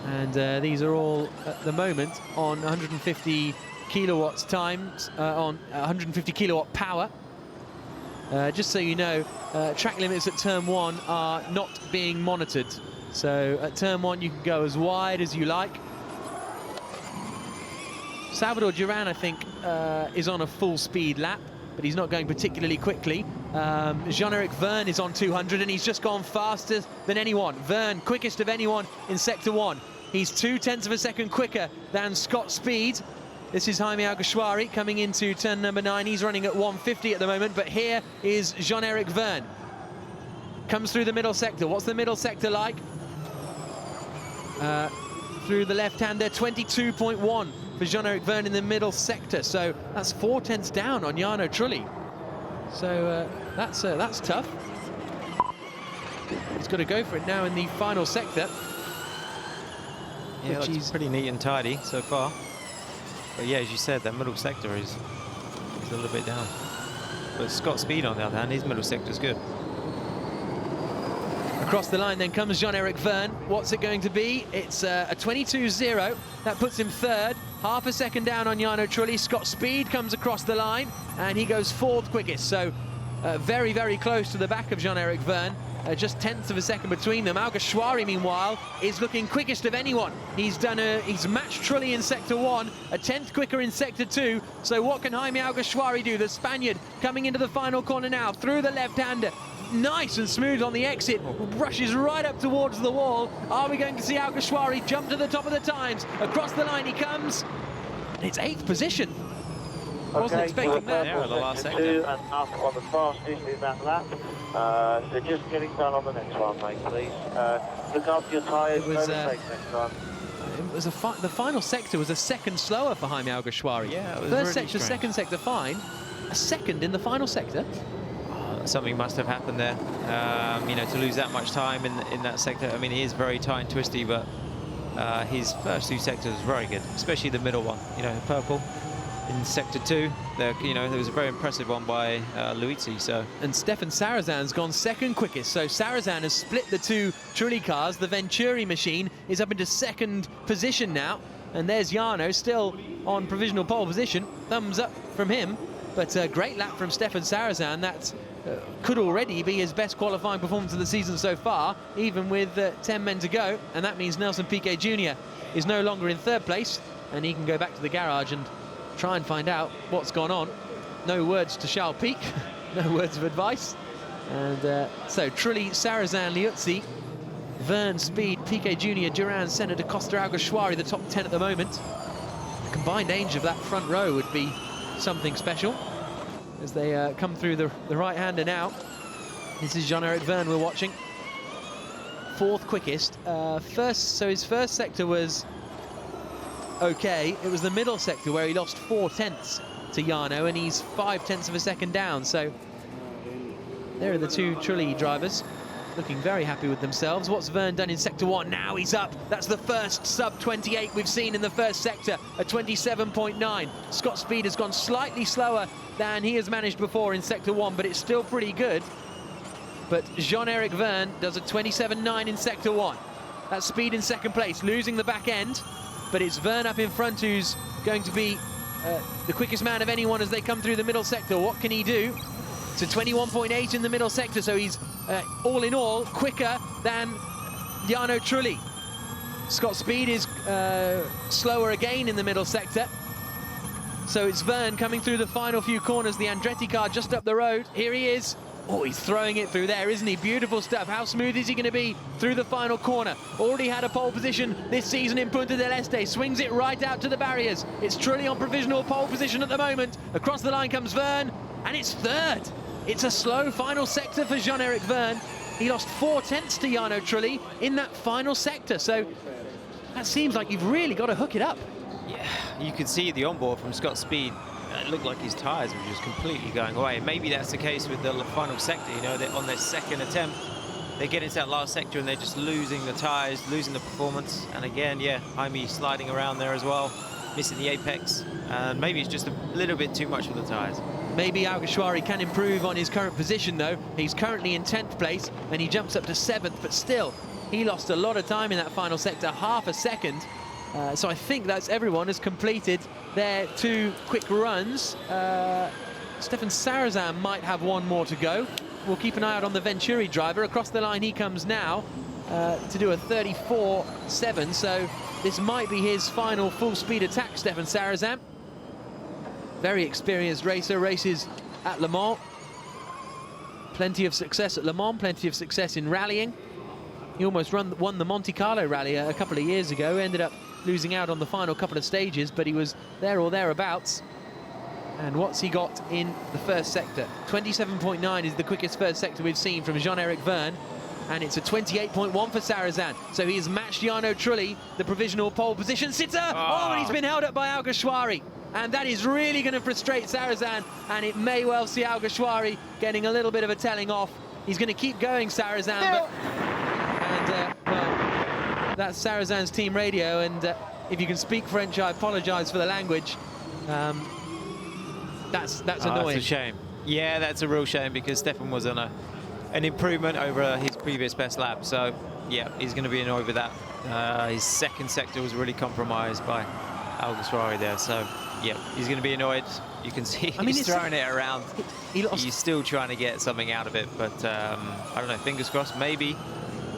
And these are all, at the moment, on 150 kilowatts times, on 150 kilowatt power. Just so you know, track limits at turn 1 are not being monitored. So at turn 1, you can go as wide as you like. Salvador Duran, I think, is on a full speed lap, but he's not going particularly quickly. Jean-Eric Vergne is on 200, and he's just gone faster than anyone. Vergne, quickest of anyone in Sector 1. He's 0.2 of a second quicker than Scott Speed. This is Jaime Alguersuari coming into turn number 9. He's running at 150 at the moment, but here is Jean-Eric Vergne. Comes through the middle sector. What's the middle sector like? Through the left-hander, 22.1 for Jean-Eric Vergne in the middle sector. So that's 0.4 down on Jarno Trulli. So that's tough. He's got to go for it now in the final sector. Yeah, it's pretty neat and tidy so far. But yeah, as you said, that middle sector is a little bit down. But Scott Speed, on the other hand, his middle sector is good. Across the line then comes Jean-Eric Vergne. What's it going to be? It's a 22.0. That puts him 3rd. Half a second down on Jarno Trulli. Scott Speed comes across the line, and he goes 4th quickest. So very, very close to the back of Jean-Eric Vergne. Just 0.1 of a second between them. Alguersuari, meanwhile, is looking quickest of anyone. He's matched Trulli in Sector 1, a 10th quicker in Sector 2. So what can Jaime Alguersuari do? The Spaniard coming into the final corner now, through the left-hander. Nice and smooth on the exit, rushes right up towards the wall. Are we going to see Alguersuari jump to the top of the times? Across the line he comes. It's 8th position. Wasn't expecting that. Yeah, the last sector. 2.5 on the fastest in that lap. So just getting done on the next one, mate, please. Look after your tyres. The final sector was a second slower for Jaime Alguersuari. Yeah, it was First really sector, strange. second sector, fine. A second in the final sector. Something must have happened there. You know, to lose that much time in that sector. I mean, he is very tight and twisty, but his first 2 sectors was very good, especially the middle one. You know, purple. in sector 2. There was a very impressive one by Luizzi. So, and Stefan Sarazan's gone second quickest. So Sarazan has split the two Trulli cars. The Venturi machine is up into second position now. And there's Jarno still on provisional pole position. Thumbs up from him. But a great lap from Stefan Sarazan. That could already be his best qualifying performance of the season so far, even with 10 men to go. And that means Nelson Piquet Jr. is no longer in third place, and he can go back to the garage and try and find out what's gone on. No words to Charles Pic, no words of advice. And so Trulli, Sarazan, Liuzzi, Verne, Speed, Piquet Jr., Duran, Senna, Da Costa, Alguersuari, the top 10 at the moment. The combined age of that front row would be something special as they come through the right-hander now. This is Jean-Eric Verne we're watching. Fourth quickest. So his first sector was okay. It was the middle sector where he lost 4/10 to Jarno, and he's 5/10 of a second down. So there are the two Trulli drivers looking very happy with themselves. What's Verne done in sector 1? Now he's up. That's the first sub-28 we've seen in the first sector, a 27.9. Scott Speed has gone slightly slower than he has managed before in sector 1, but it's still pretty good. But Jean-Eric Verne does a 27.9 in sector 1. That's Speed in second place, losing the back end. But it's Verne up in front who's going to be the quickest man of anyone as they come through the middle sector. What can he do? It's a 21.8 in the middle sector, so he's all in all quicker than Jarno Trulli. Scott Speed is slower again in the middle sector. So it's Verne coming through the final few corners, the Andretti car just up the road. Here he is. Oh, he's throwing it through there, isn't he? Beautiful stuff. How smooth is he going to be through the final corner? Already had a pole position this season in Punta del Este. Swings it right out to the barriers. It's Trulli on provisional pole position at the moment. Across the line comes Verne, and it's third. It's a slow final sector for Jean-Eric Verne. He lost 4/10 to Jarno Trulli in that final sector. So that seems like you've really got to hook it up. yeah, you could see the onboard from Scott Speed. It looked like his tyres were just completely going away. Maybe that's the case with the final sector, you know, that on their second attempt, they get into that last sector and they're just losing the tyres, losing the performance. And again, yeah, Jaime sliding around there as well, missing the apex. And maybe it's just a little bit too much for the tyres. Maybe Alguersuari can improve on his current position, though. He's currently in 10th place, and he jumps up to 7th, but still, he lost a lot of time in that final sector, half a second. So I think that's everyone has completed their 2 quick runs. Stefan Sarazan might have one more to go. We'll keep an eye out on the Venturi driver. Across the line he comes now to do a 34.7, so this might be his final full-speed attack, Stefan Sarazan. Very experienced racer, races at Le Mans. Plenty of success at Le Mans, plenty of success in rallying. He almost won the Monte Carlo rally a couple of years ago, ended up losing out on the final couple of stages, but he was there or thereabouts. And what's he got in the first sector? 27.9 is the quickest first sector we've seen from Jean-Eric Verne, and it's a 28.1 for Sarazan. So he has matched Jarno Trulli, the provisional pole position sitter. Oh, and he's been held up by Alguersuari. And that is really going to frustrate Sarazan, and it may well see Alguersuari getting a little bit of a telling off. He's going to keep going, Sarazan, but... well, that's Sarazan's team radio, and if you can speak French, I apologise for the language. That's annoying. That's a shame. Yeah, that's a real shame, because Stefan was on an improvement over his previous best lap. So, yeah, he's going to be annoyed with that. His second sector was really compromised by Alguersuari there. So, yeah, he's going to be annoyed. You can see he's throwing it around. He's still trying to get something out of it, but I don't know, fingers crossed, maybe.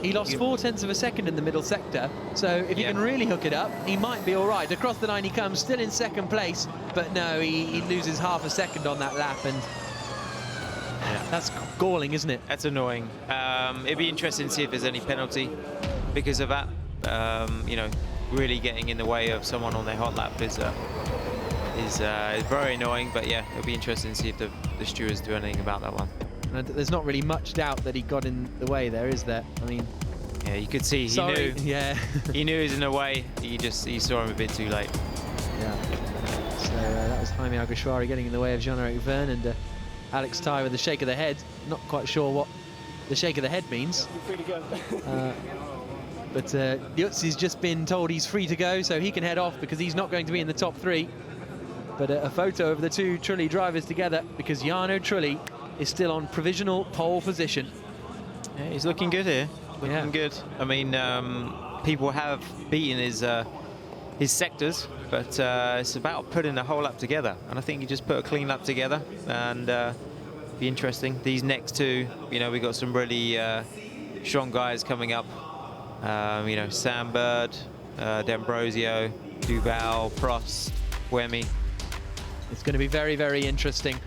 He lost 0.4 of a second in the middle sector, so if he can really hook it up, he might be all right. Across the line he comes, still in second place, but no, he loses half a second on that lap, and that's galling, isn't it? That's annoying. It'd be interesting to see if there's any penalty because of that. You know, really getting in the way of someone on their hot lap is very annoying, but yeah, it'll be interesting to see if the stewards do anything about that one. And there's not really much doubt that he got in the way there, is there? I mean, yeah, you could see he knew. Yeah, he knew he was in the way. He saw him a bit too late. Yeah. So that was Jaime Alguersuari getting in the way of Jean-Eric Verne, and Alex Ty with a shake of the head. Not quite sure what the shake of the head means. You're free to go. But Liuzzi's just been told he's free to go, so he can head off because he's not going to be in the top 3. but a photo of the two Trulli drivers together, because Jarno Trulli is still on provisional pole position. Yeah, he's looking good here. Looking good. I mean, people have beaten his sectors, but it's about putting the whole lap together. And I think you just put a clean lap together, and be interesting. These next two, you know, we got some really strong guys coming up. You know, Sam Bird, D'Ambrosio, Duval, Prost, Buemi. It's going to be very, very interesting.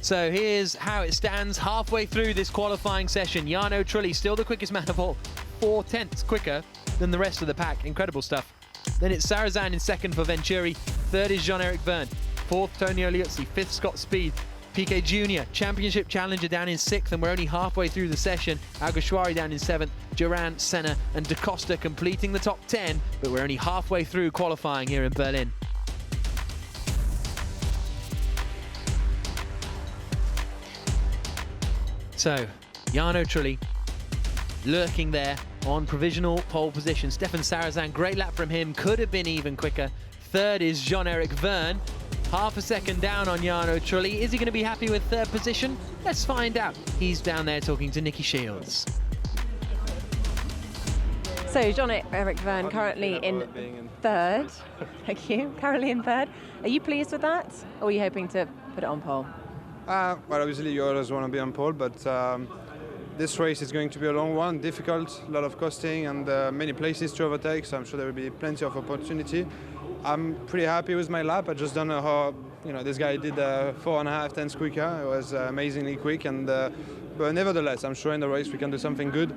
So here's how it stands halfway through this qualifying session. Jarno Trulli still the quickest man of all, 4/10 quicker than the rest of the pack. Incredible stuff. Then it's Sarrazin in second for Venturi. Third is Jean-Eric Verne. Fourth, Tony Oliuzzi. Fifth, Scott Speed. Piquet Jr., championship challenger, down in sixth, and we're only halfway through the session. Alguersuari down in seventh. Durant, Senna and Da Costa completing the top 10, but we're only halfway through qualifying here in Berlin. So, Jarno Trulli lurking there on provisional pole position. Stefan Sarrazin, great lap from him, could have been even quicker. Third is Jean-Eric Verne, half a second down on Jarno Trulli. Is he going to be happy with third position? Let's find out. He's down there talking to Nicky Shields. So Jean-Eric Verne currently in third. Thank you. Currently in third. Are you pleased with that, or are you hoping to put it on pole? Well, obviously you always want to be on pole, but this race is going to be a long one, difficult, a lot of costing and many places to overtake, so I'm sure there will be plenty of opportunity. I'm pretty happy with my lap. I just don't know how, you know, this guy did 4.5 tenths quicker. It was amazingly quick, and but nevertheless, I'm sure in the race we can do something good.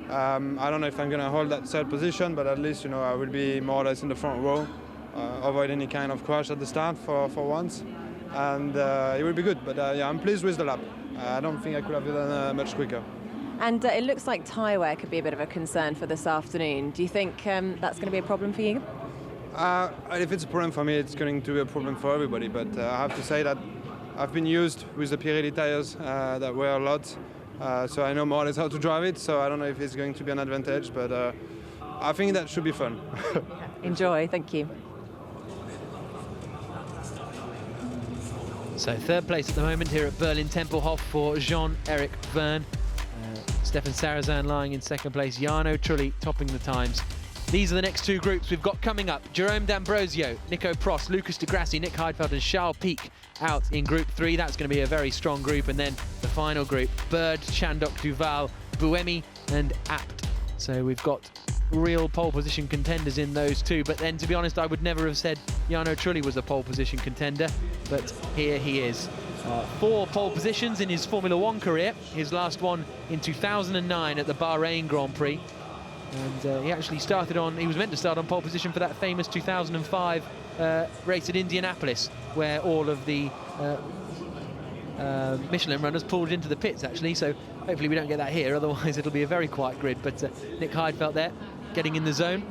I don't know if I'm going to hold that third position, but at least, you know, I will be more or less in the front row, avoid any kind of crash at the start for once, and it will be good. But yeah, I'm pleased with the lap. I don't think I could have done much quicker. And it looks like tyre wear could be a bit of a concern for this afternoon. Do you think that's going to be a problem for you? If it's a problem for me, it's going to be a problem for everybody. But I have to say that I've been used with the Pirelli tyres that wear a lot, so I know more or less how to drive it. So I don't know if it's going to be an advantage, but I think that should be fun. Enjoy, thank you. So third place at the moment here at Berlin Tempelhof for Jean-Eric Verne. Stefan Sarrazin lying in second place. Jarno Trulli topping the times. These are the next two groups we've got coming up. Jerome D'Ambrosio, Nico Prost, Lucas de Grassi, Nick Heidfeld and Charles Pic out in Group 3. That's going to be a very strong group. And then the final group, Bird, Chandok, Duval, Buemi and Abt. So we've got real pole position contenders in those two. But then, to be honest, I would never have said Jarno Trulli was a pole position contender. But here he is. 4 pole positions in his Formula 1 career. His last one in 2009 at the Bahrain Grand Prix. And he actually started on, he was meant to start on pole position for that famous 2005 race at Indianapolis, where all of the Michelin runners pulled into the pits, actually. So hopefully we don't get that here, otherwise it'll be a very quiet grid. But Nick Heidfeld there, getting in the zone.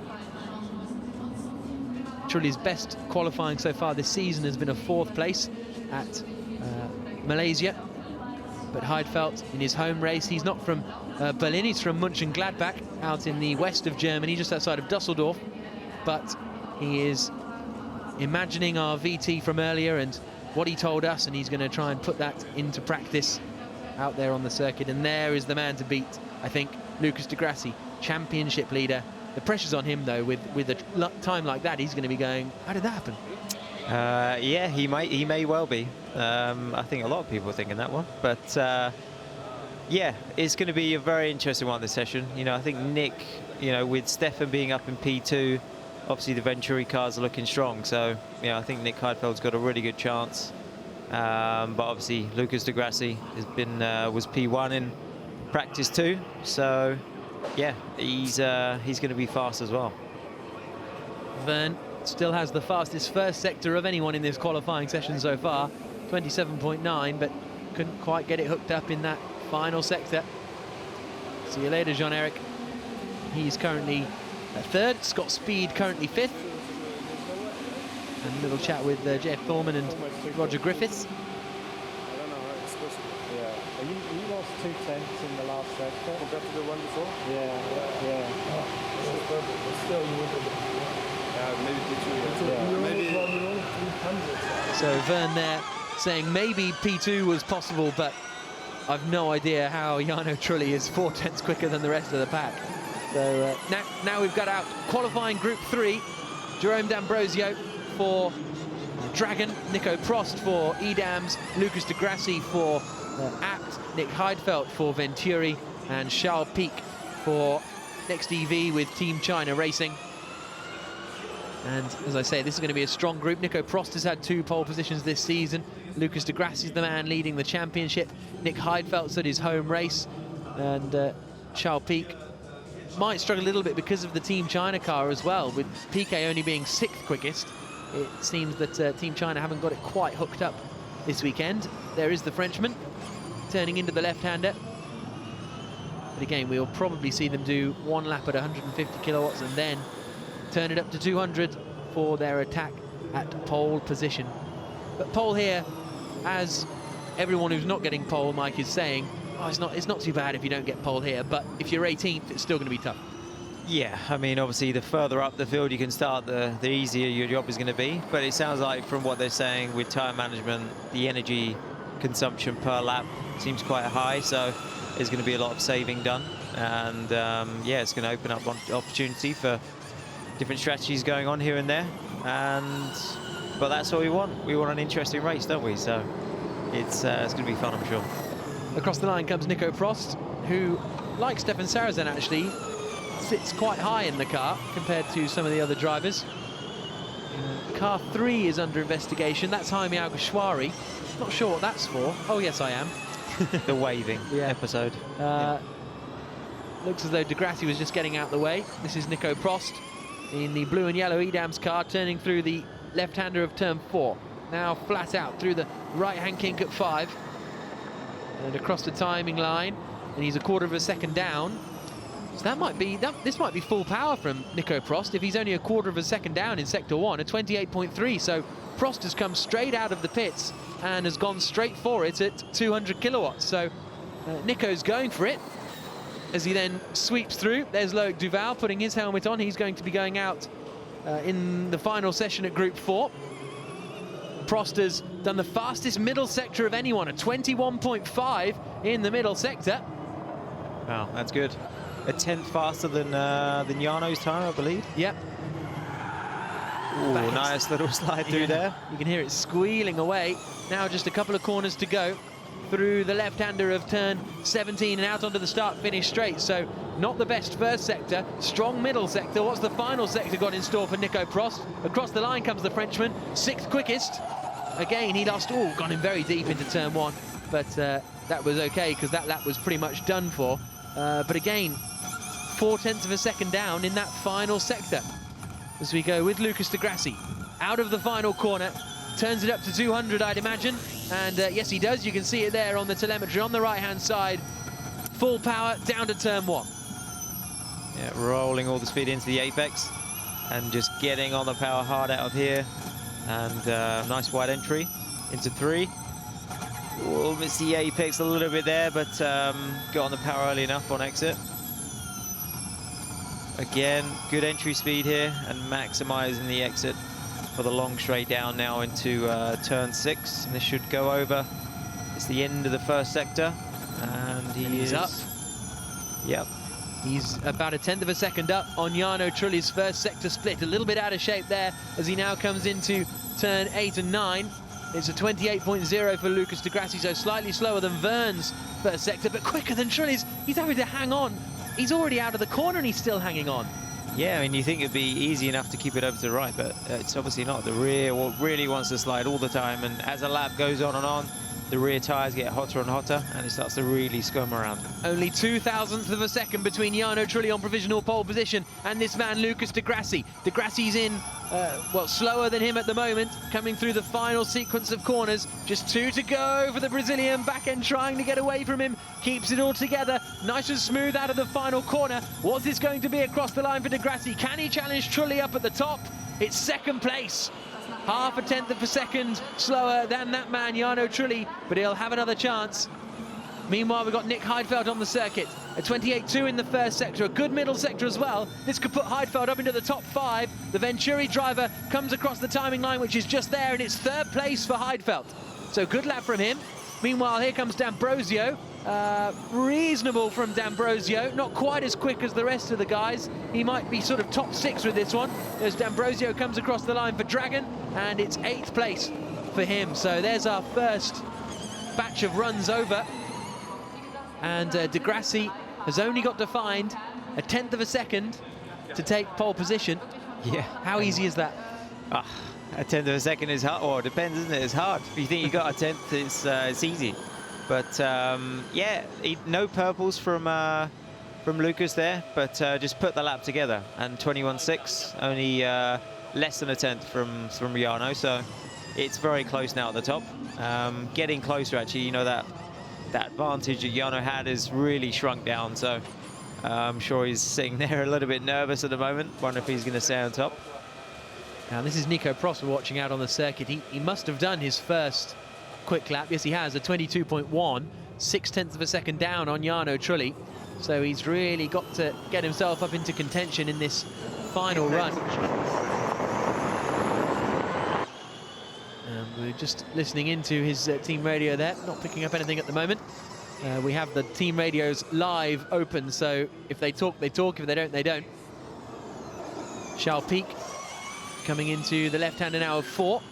Trulli's best qualifying so far this season has been a 4th place at Malaysia. But Heidfeld in his home race, he's not from Berlin, he's from Mönchengladbach, out in the west of Germany, just outside of Dusseldorf. But he is imagining our VT from earlier and what he told us, and he's going to try and put that into practice out there on the circuit. And there is the man to beat, I think, Lucas de Grassi, championship leader. The pressure's on him, though. With a time like that, he's going to be going, how did that happen? Yeah, he may well be. I think a lot of people are thinking that one. But yeah, it's going to be a very interesting one this session. You know, I think Nick, you know, with Stefan being up in P2, obviously the Venturi cars are looking strong. So, you know, I think Nick Heidfeld's got a really good chance. But obviously Lucas de Grassi has been was P1 in practice too. So yeah, he's going to be fast as well. Verne still has the fastest first sector of anyone in this qualifying session so far, 27.9, but couldn't quite get it hooked up in that final sector. See you later, Jean-Eric. He's currently third. Scott Speed currently 5th. And a little chat with Jeff Thorman and Roger Griffiths. You lost 2 tenths in the last sector. Compared to the one before? Yeah. Still, you maybe P2. Yeah. Maybe. So Verne there saying maybe P2 was possible, but I've no idea how Jarno Trulli is 4/10 quicker than the rest of the pack. So now we've got out qualifying Group 3. Jerome D'Ambrosio for Dragon, Nico Prost for Edams, Lucas de Grassi for Abt, Nick Heidfeld for Venturi, and Charles Pic for Next EV with Team China Racing. And as I say, this is going to be a strong group. Nico Prost has had 2 pole positions this season. Lucas de Grassi is the man leading the championship. Nick Heidfeld's at his home race. And Charles Pic might struggle a little bit because of the Team China car as well, with Piquet only being 6th quickest. It seems that Team China haven't got it quite hooked up this weekend. There is the Frenchman turning into the left-hander. But again, we'll probably see them do 1 lap at 150 kilowatts and then turn it up to 200 for their attack at pole position. But pole here, as everyone who's not getting pole, Mike, is saying, oh, it's not too bad if you don't get pole here, but if you're 18th, it's still going to be tough. Yeah, I mean, obviously, the further up the field you can start, the easier your job is going to be. But it sounds like, from what they're saying with tyre management, the energy consumption per lap seems quite high, so there's going to be a lot of saving done. And, yeah, it's going to open up an opportunity for different strategies going on here and there. But that's what we want. We want an interesting race, don't we? So it's going to be fun, I'm sure. Across the line comes Nico Prost, who, like Stefan Sarrazin, actually sits quite high in the car compared to some of the other drivers. Car 3 is under investigation. That's Jaime Alguersuari. Not sure what that's for. Oh, yes, I am. The waving episode. Looks as though de Grassi was just getting out the way. This is Nico Prost in the blue and yellow Edams car, turning through the left-hander of turn 4. Now flat out through the right-hand kink at 5. And across the timing line. And he's a 1/4 of a second down. So that might be, this might be full power from Nico Prost if he's only a 1/4 of a second down in sector 1, a 28.3. So Prost has come straight out of the pits and has gone straight for it at 200 kilowatts. So Nico's going for it as he then sweeps through. There's Loic Duval putting his helmet on. He's going to be going out in the final session at Group 4. Prost has done the fastest middle sector of anyone, a 21.5 in the middle sector. Wow, that's good. A 10th faster than Jarno's time, I believe. Yep. Ooh, nice little slide through there. You can hear it squealing away. Now just a couple of corners to go through the left-hander of turn 17 and out onto the start-finish straight. So not the best first sector, strong middle sector. What's the final sector got in store for Nico Prost? Across the line comes the Frenchman, 6th quickest. Again, he lost, gone in very deep into turn 1, but that was okay because that lap was pretty much done for. But again, 4/10 of a second down in that final sector. As we go with Lucas de Grassi out of the final corner, turns it up to 200, I'd imagine. And yes, he does. You can see it there on the telemetry on the right-hand side. Full power down to turn 1. Yeah, rolling all the speed into the apex and just getting on the power hard out of here. And nice wide entry into 3. We'll miss the apex a little bit there, but got on the power early enough on exit. Again, good entry speed here and maximizing the exit for the long straight down now into turn 6. And this should go over. It's the end of the first sector. And he's up. Yep. He's about a 1/10 of a second up on Jarno Trulli's first sector split. A little bit out of shape there as he now comes into turn 8 and 9. It's a 28.0 for Lucas de Grassi, so slightly slower than Verne's first sector, but quicker than Trulli's. He's having to hang on. He's already out of the corner and he's still hanging on. Yeah, I mean, you think it'd be easy enough to keep it over to the right, but it's obviously not. The rear really wants to slide all the time, and as a lap goes on, the rear tyres get hotter and hotter, and it starts to really scum around. Only 0.02 of a second between Jarno Trulli on provisional pole position and this man, Lucas de Grassi. De Grassi's in, well, slower than him at the moment, coming through the final sequence of corners. Just 2 to go for the Brazilian, back end trying to get away from him. Keeps it all together, nice and smooth out of the final corner. What's this going to be across the line for de Grassi? Can he challenge Trulli up at the top? It's second place. 0.5 of a second slower than that man, Jarno Trulli, but he'll have another chance. Meanwhile, we've got Nick Heidfeld on the circuit. A 28.2 in the first sector, a good middle sector as well. This could put Heidfeld up into the top 5. The Venturi driver comes across the timing line, which is just there, and it's third place for Heidfeld. So good lap from him. Meanwhile, here comes D'Ambrosio. Reasonable from D'Ambrosio, not quite as quick as the rest of the guys. He might be sort of top 6 with this one, as D'Ambrosio comes across the line for Dragon, and it's 8th place for him. So there's our first batch of runs over. And De Grassi has only got to find a 1/10 of a second to take pole position. Yeah. How easy is that? A 1/10 of a second is hard, or it depends, isn't it? It's hard. If you think you got a 1/10, it's easy. But yeah, no purples from Lucas there, but just put the lap together. And 21.6, only less than a 1/10 from Jarno, so it's very close now at the top. Getting closer, actually. You know, that advantage that Jarno had is really shrunk down, so I'm sure he's sitting there a little bit nervous at the moment. Wonder if he's going to stay on top. Now this is Nico Prost we're watching out on the circuit. He must have done his first quick lap. Yes, he has, a 22.1, 6/10 of a second down on Jarno Trulli. So he's really got to get himself up into contention in this final run. We're just listening into his team radio there, not picking up anything at the moment. We have the team radios live open, so if they talk, they talk. If they don't, they don't. Charles Pic coming into the left-hander now of 4.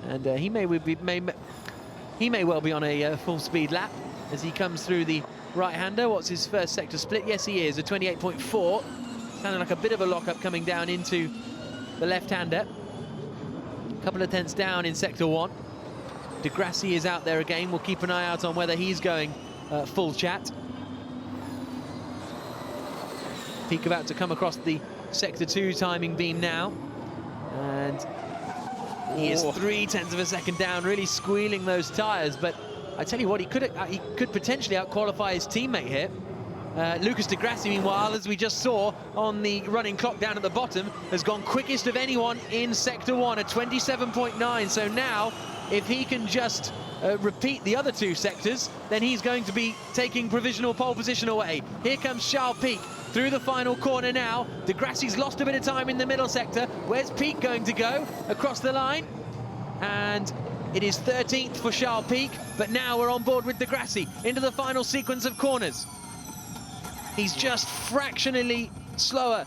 And he may well be on a full-speed lap as he comes through the right-hander. What's his first sector split? Yes, he is, a 28.4. Sounding like a bit of a lock-up coming down into the left-hander. Couple of tenths down in sector 1. De Grassi is out there again. We'll keep an eye out on whether he's going full chat. Peak about to come across the sector 2 timing beam now. And he is 3/10 of a second down, really squealing those tyres. But I tell you what, he could potentially out-qualify his teammate here. Lucas de Grassi, meanwhile, as we just saw on the running clock down at the bottom, has gone quickest of anyone in sector 1 at 27.9. So now, if he can just repeat the other 2 sectors, then he's going to be taking provisional pole position away. Here comes Charles Pic through the final corner now. De Grassi's lost a bit of time in the middle sector. Where's Pic going to go? Across the line. And it is 13th for Charles Pic, but now we're on board with De Grassi into the final sequence of corners. He's just fractionally slower.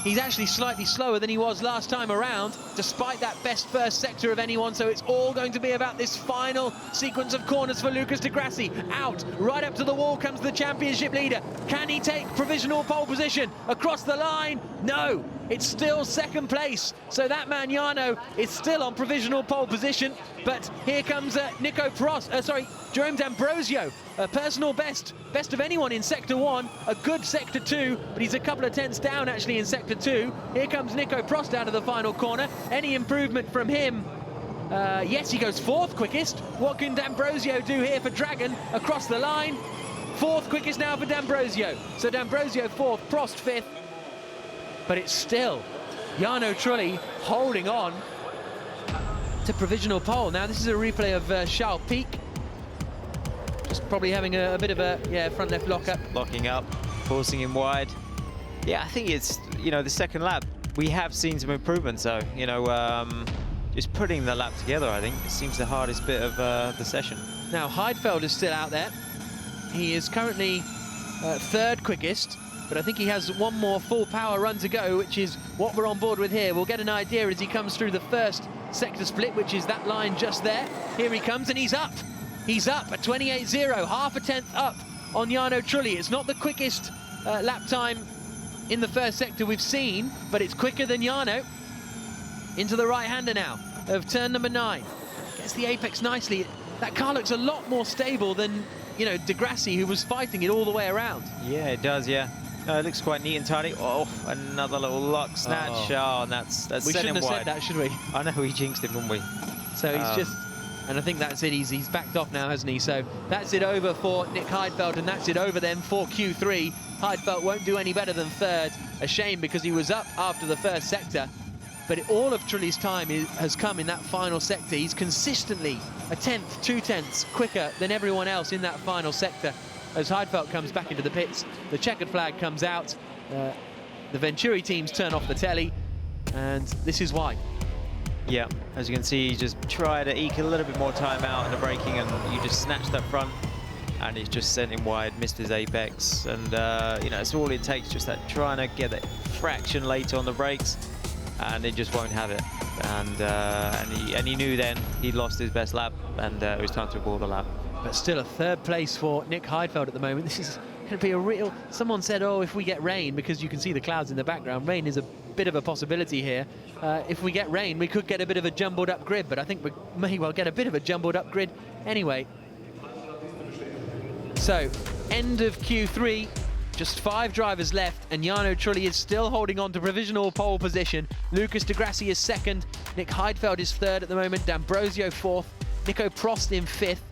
He's actually slightly slower than he was last time around, despite that best first sector of anyone. So it's all going to be about this final sequence of corners for Lucas de Grassi. Out, right up to the wall comes the championship leader. Can he take provisional pole position? Across the line? No, it's still second place. So that man Jarno is still on provisional pole position. But here comes Jerome D'Ambrosio, a personal best of anyone in sector 1, a good sector 2, but he's a couple of tenths down actually in sector 2. Here comes Nico Prost out of the final corner. Any improvement from him? Yes, he goes 4th quickest. What can D'Ambrosio do here for Dragon? Across the line, 4th quickest now for D'Ambrosio. So D'Ambrosio 4th, Prost 5th, but it's still Jarno Trulli holding on to provisional pole. Now this is a replay of Charles Pic. Just probably having a bit of a front left lock-up. Locking up, forcing him wide. Yeah, I think it's, you know, the second lap, we have seen some improvements though. You know, just putting the lap together, I think, it seems the hardest bit of the session. Now Heidfeld is still out there. He is currently 3rd quickest, but I think he has one more full power run to go, which is what we're on board with here. We'll get an idea as he comes through the first sector split, which is that line just there. Here he comes, and he's up. He's up at 28.0, half a tenth up on Jarno Trulli. It's not the quickest lap time in the first sector we've seen, but it's quicker than Jarno. Into the right-hander now of turn number 9. Gets the apex nicely. That car looks a lot more stable than, you know, De Grassi, who was fighting it all the way around. Yeah, it does, yeah. It looks quite neat and tidy. Oh, another little lock snatch. Oh, and that's we sent him shouldn't have wide. said that, should we? I know, we jinxed him, wouldn't we? So he's just... And I think that's it. He's backed off now, hasn't he? So that's it over for Nick Heidfeld, and that's it over then for Q3. Heidfeld won't do any better than 3rd. A shame, because he was up after the first sector. but all of Trulli's time has come in that final sector. He's consistently a tenth, 2 tenths quicker than everyone else in that final sector. As Heidfeld comes back into the pits, the checkered flag comes out, the Venturi teams turn off the telly, and this is why. Yeah, as you can see, he just tried to eke a little bit more time out in the braking, and you just snatched that front, and he's just sent him wide, missed his apex, and you know, it's all it takes, just that trying to get that fraction later on the brakes, and it just won't have it. And he knew then he'd lost his best lap, and it was time to abort the lap. But still a third place for Nick Heidfeld at the moment. This is going to be a real... Someone said, oh, if we get rain, because you can see the clouds in the background, rain is a bit of a possibility here. If we get rain, we could get a bit of a jumbled up grid, but I think we may well get a bit of a jumbled up grid anyway. So, end of Q3, just 5 drivers left, and Jarno Trulli is still holding on to provisional pole position. Lucas de Grassi is second, Nick Heidfeld is third at the moment, D'Ambrosio fourth, Nico Prost in fifth.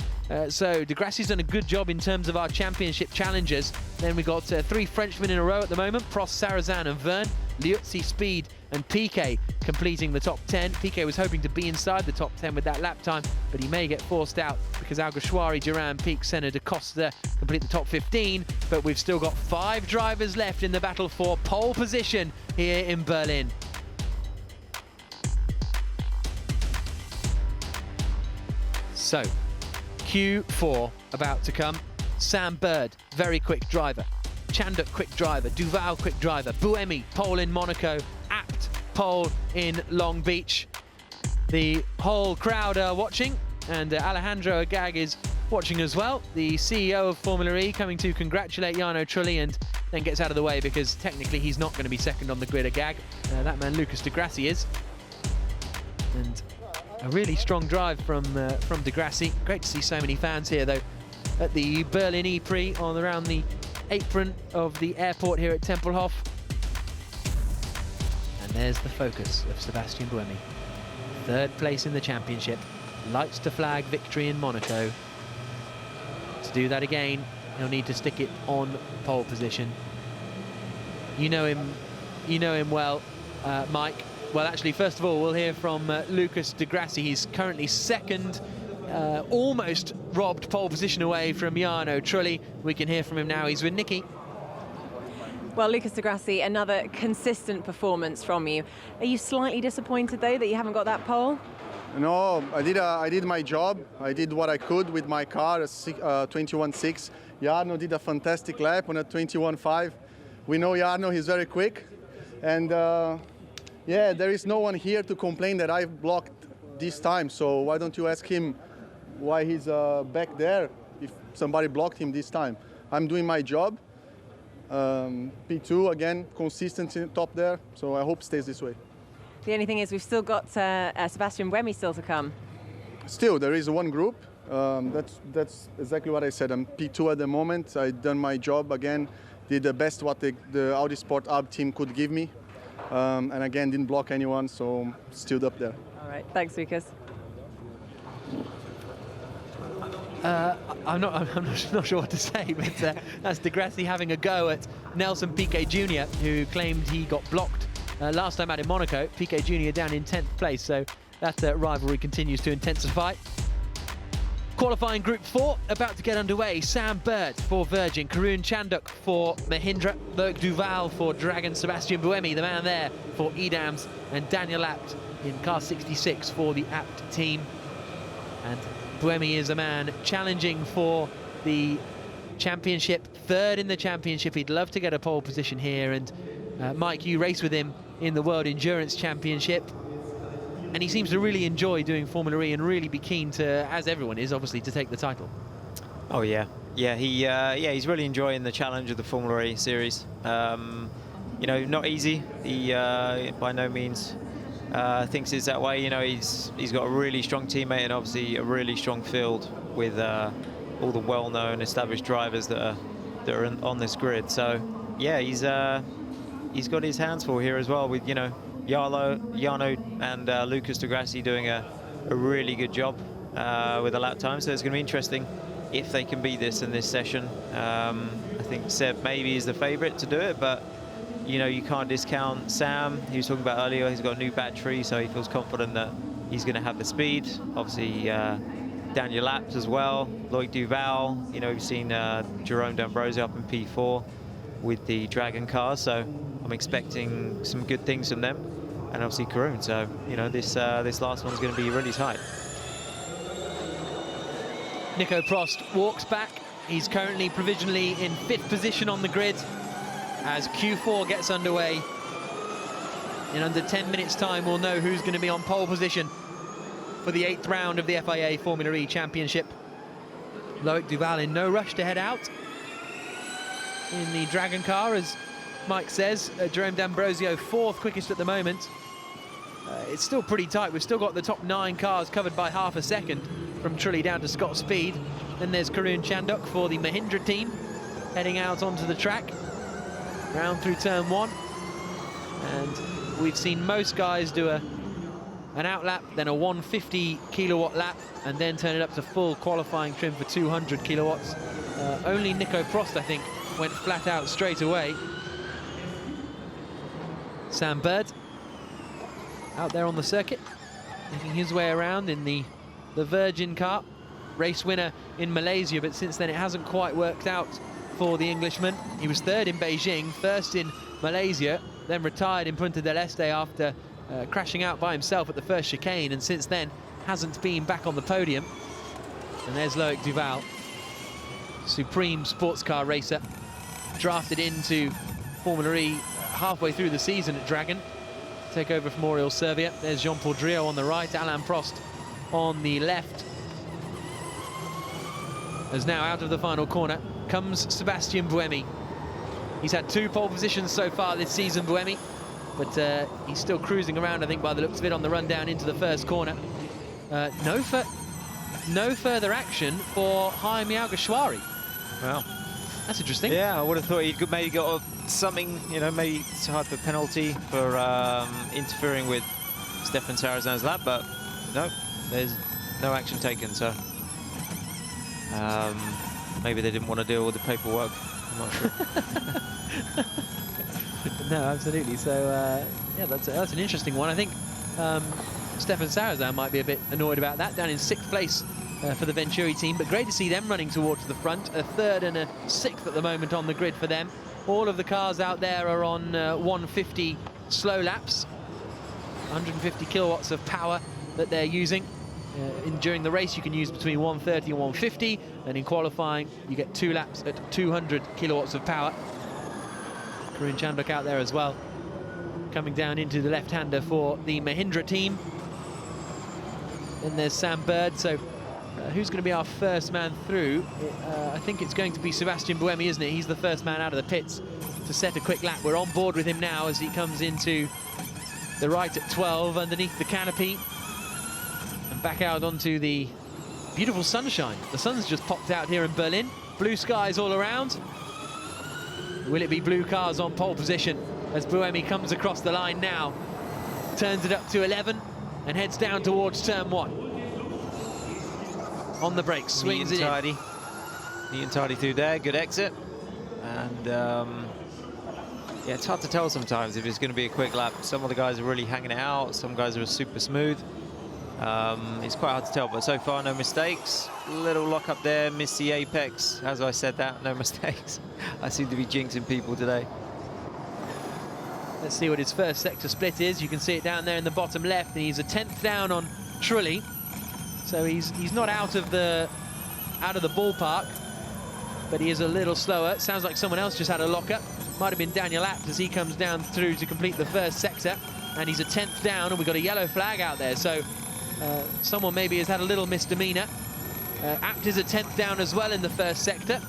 So de Grassi's done a good job in terms of our championship challengers. Then we got 3 Frenchmen in a row at the moment, Prost, Sarrazin and Verne, Liuzzi, Speed and Piquet completing the top 10. Piquet was hoping to be inside the top 10 with that lap time, but he may get forced out because Alguersuari, Duran, Pique, Senna, da Costa complete the top 15. But we've still got 5 drivers left in the battle for pole position here in Berlin. So, Q4 about to come. Sam Bird, very quick driver. Chanduk, quick driver. Duval, quick driver. Buemi, pole in Monaco. Apt, pole in Long Beach. The whole crowd are watching, and Alejandro Agag is watching as well. The CEO of Formula E coming to congratulate Jarno Trulli, and then gets out of the way because technically he's not going to be second on the grid. Agag, that man Lucas de Grassi is. And a really strong drive from de Grassi. Great to see so many fans here, though, at the Berlin E-Prix around the apron of the airport here at Tempelhof. And there's the focus of Sebastian Buemi. 3rd place in the championship. Lights to flag victory in Monaco. To do that again, he'll need to stick it on pole position. You know him well, Mike. Well, actually, first of all, we'll hear from Lucas de Grassi. He's currently second, almost robbed pole position away from Jarno Trulli. We can hear from him now. He's with Nicky. Well, Lucas de Grassi, another consistent performance from you. Are you slightly disappointed, though, that you haven't got that pole? No, I did my job. I did what I could with my car, 21.6. Jarno did a fantastic lap on a 21.5. We know Jarno, he's very quick. And yeah, there is no one here to complain that I've blocked this time. So why don't you ask him why he's back there if somebody blocked him this time? I'm doing my job. P2, again, consistent in top there. So I hope it stays this way. The only thing is we've still got Sebastian Buemi still to come. Still, there is one group. That's exactly what I said. I'm P2 at the moment. I've done my job again. Did the best what the Audi Sport Hub team could give me. And again, didn't block anyone, so still up there. All right, thanks, Lucas. I'm not sure what to say, but that's de Grassi having a go at Nelson Piquet Jr., who claimed he got blocked last time out in Monaco. Piquet Jr. down in 10th place, so that rivalry continues to intensify. Qualifying Group 4 about to get underway. Sam Bird for Virgin, Karun Chanduk for Mahindra, Loic Duval for Dragon, Sebastian Buemi, the man there for Edams, and Daniel Apt in car 66 for the Apt team. And Buemi is a man challenging for the championship, 3rd in the championship. He'd love to get a pole position here, and Mike, you race with him in the World Endurance Championship. And he seems to really enjoy doing Formula E and really be keen to, as everyone is, obviously, to take the title. Oh, yeah. Yeah, he's really enjoying the challenge of the Formula E series. You know, not easy. He, by no means, thinks it's that way. You know, he's got a really strong teammate and obviously a really strong field with all the well-known established drivers that are on this grid. So, yeah, he's got his hands full here as well with, you know, Jarno and Lucas de Grassi doing a really good job with the lap time. So it's going to be interesting if they can beat this in this session. I think Seb maybe is the favourite to do it, but you know, you can't discount Sam. He was talking about earlier, he's got a new battery, so he feels confident that he's going to have the speed. Obviously, Daniel Laps as well, Loic Duval. You know, we've seen Jerome D'Ambrosio up in P4 with the Dragon car, so I'm expecting some good things from them. And obviously Karun, so, you know, this last one's going to be really tight. Nico Prost walks back. He's currently provisionally in 5th position on the grid as Q4 gets underway. In under 10 minutes time, we'll know who's going to be on pole position for the 8th round of the FIA Formula E Championship. Loic Duval in no rush to head out in the Dragon car, as Mike says. Jerome D'Ambrosio 4th quickest at the moment. It's still pretty tight. We've still got the top 9 cars covered by half a second from Trulli down to Scott Speed. Then there's Karun Chandok for the Mahindra team heading out onto the track, round through turn 1. And we've seen most guys do an outlap, then a 150 kilowatt lap, and then turn it up to full qualifying trim for 200 kilowatts. Only Nico Prost, I think, went flat out straight away. Sam Bird out there on the circuit, making his way around in the Virgin car. Race winner in Malaysia, but since then it hasn't quite worked out for the Englishman. He was 3rd in Beijing, 1st in Malaysia, then retired in Punta del Este after crashing out by himself at the first chicane, and since then hasn't been back on the podium. And there's Loic Duval, supreme sports car racer, drafted into Formula E halfway through the season at Dragon. Take over from Oriol Servia. There's Jean-Paul Driot on the right, Alain Prost on the left. As now out of the final corner comes Sébastien Buemi. He's had 2 pole positions so far this season, Buemi, but he's still cruising around, I think, by the looks of it, on the run down into the first corner. No further action for Jaime Alguersuari. Well, that's interesting. Yeah, I would have thought he'd maybe got something, you know, maybe some type of penalty for interfering with Stefan Sarrazan's lap, but no, there's no action taken, so maybe they didn't want to deal with the paperwork. I'm not sure. No, absolutely. So yeah, that's an interesting one. I think Stefan Sarrazin might be a bit annoyed about that, down in 6th place for the Venturi team, but great to see them running towards the front. A 3rd and a 6th at the moment on the grid for them. All of the cars out there are on 150 slow laps, 150 kilowatts of power that they're using. During the race you can use between 130 and 150, and in qualifying you get 2 laps at 200 kilowatts of power. Karun Chandok out there as well, coming down into the left-hander for the Mahindra team. Then there's Sam Bird. So who's going to be our first man through? I think it's going to be Sébastien Buemi, isn't it? He's the first man out of the pits to set a quick lap. We're on board with him now as he comes into the right at 12 underneath the canopy and back out onto the beautiful sunshine. The sun's just popped out here in Berlin. Blue skies all around. Will it be blue cars on pole position as Buemi comes across the line now? Turns it up to 11 and heads down towards turn 1. On the brakes, swings it in. Neat and tidy through there, good exit. And yeah, it's hard to tell sometimes if it's going to be a quick lap. Some of the guys are really hanging it out, some guys are super smooth. It's quite hard to tell, but so far no mistakes. Little lock up there, missed the apex. As I said that, no mistakes. I seem to be jinxing people today. Let's see what his first sector split is. You can see it down there in the bottom left, and he's a 10th down on Trulli. So he's not out of the ballpark, but he is a little slower. Sounds like someone else just had a lock-up. Might have been Daniel Abt as he comes down through to complete the first sector, and he's a 10th down, and we've got a yellow flag out there. So someone maybe has had a little misdemeanor. Abt is a 10th down as well in the first sector.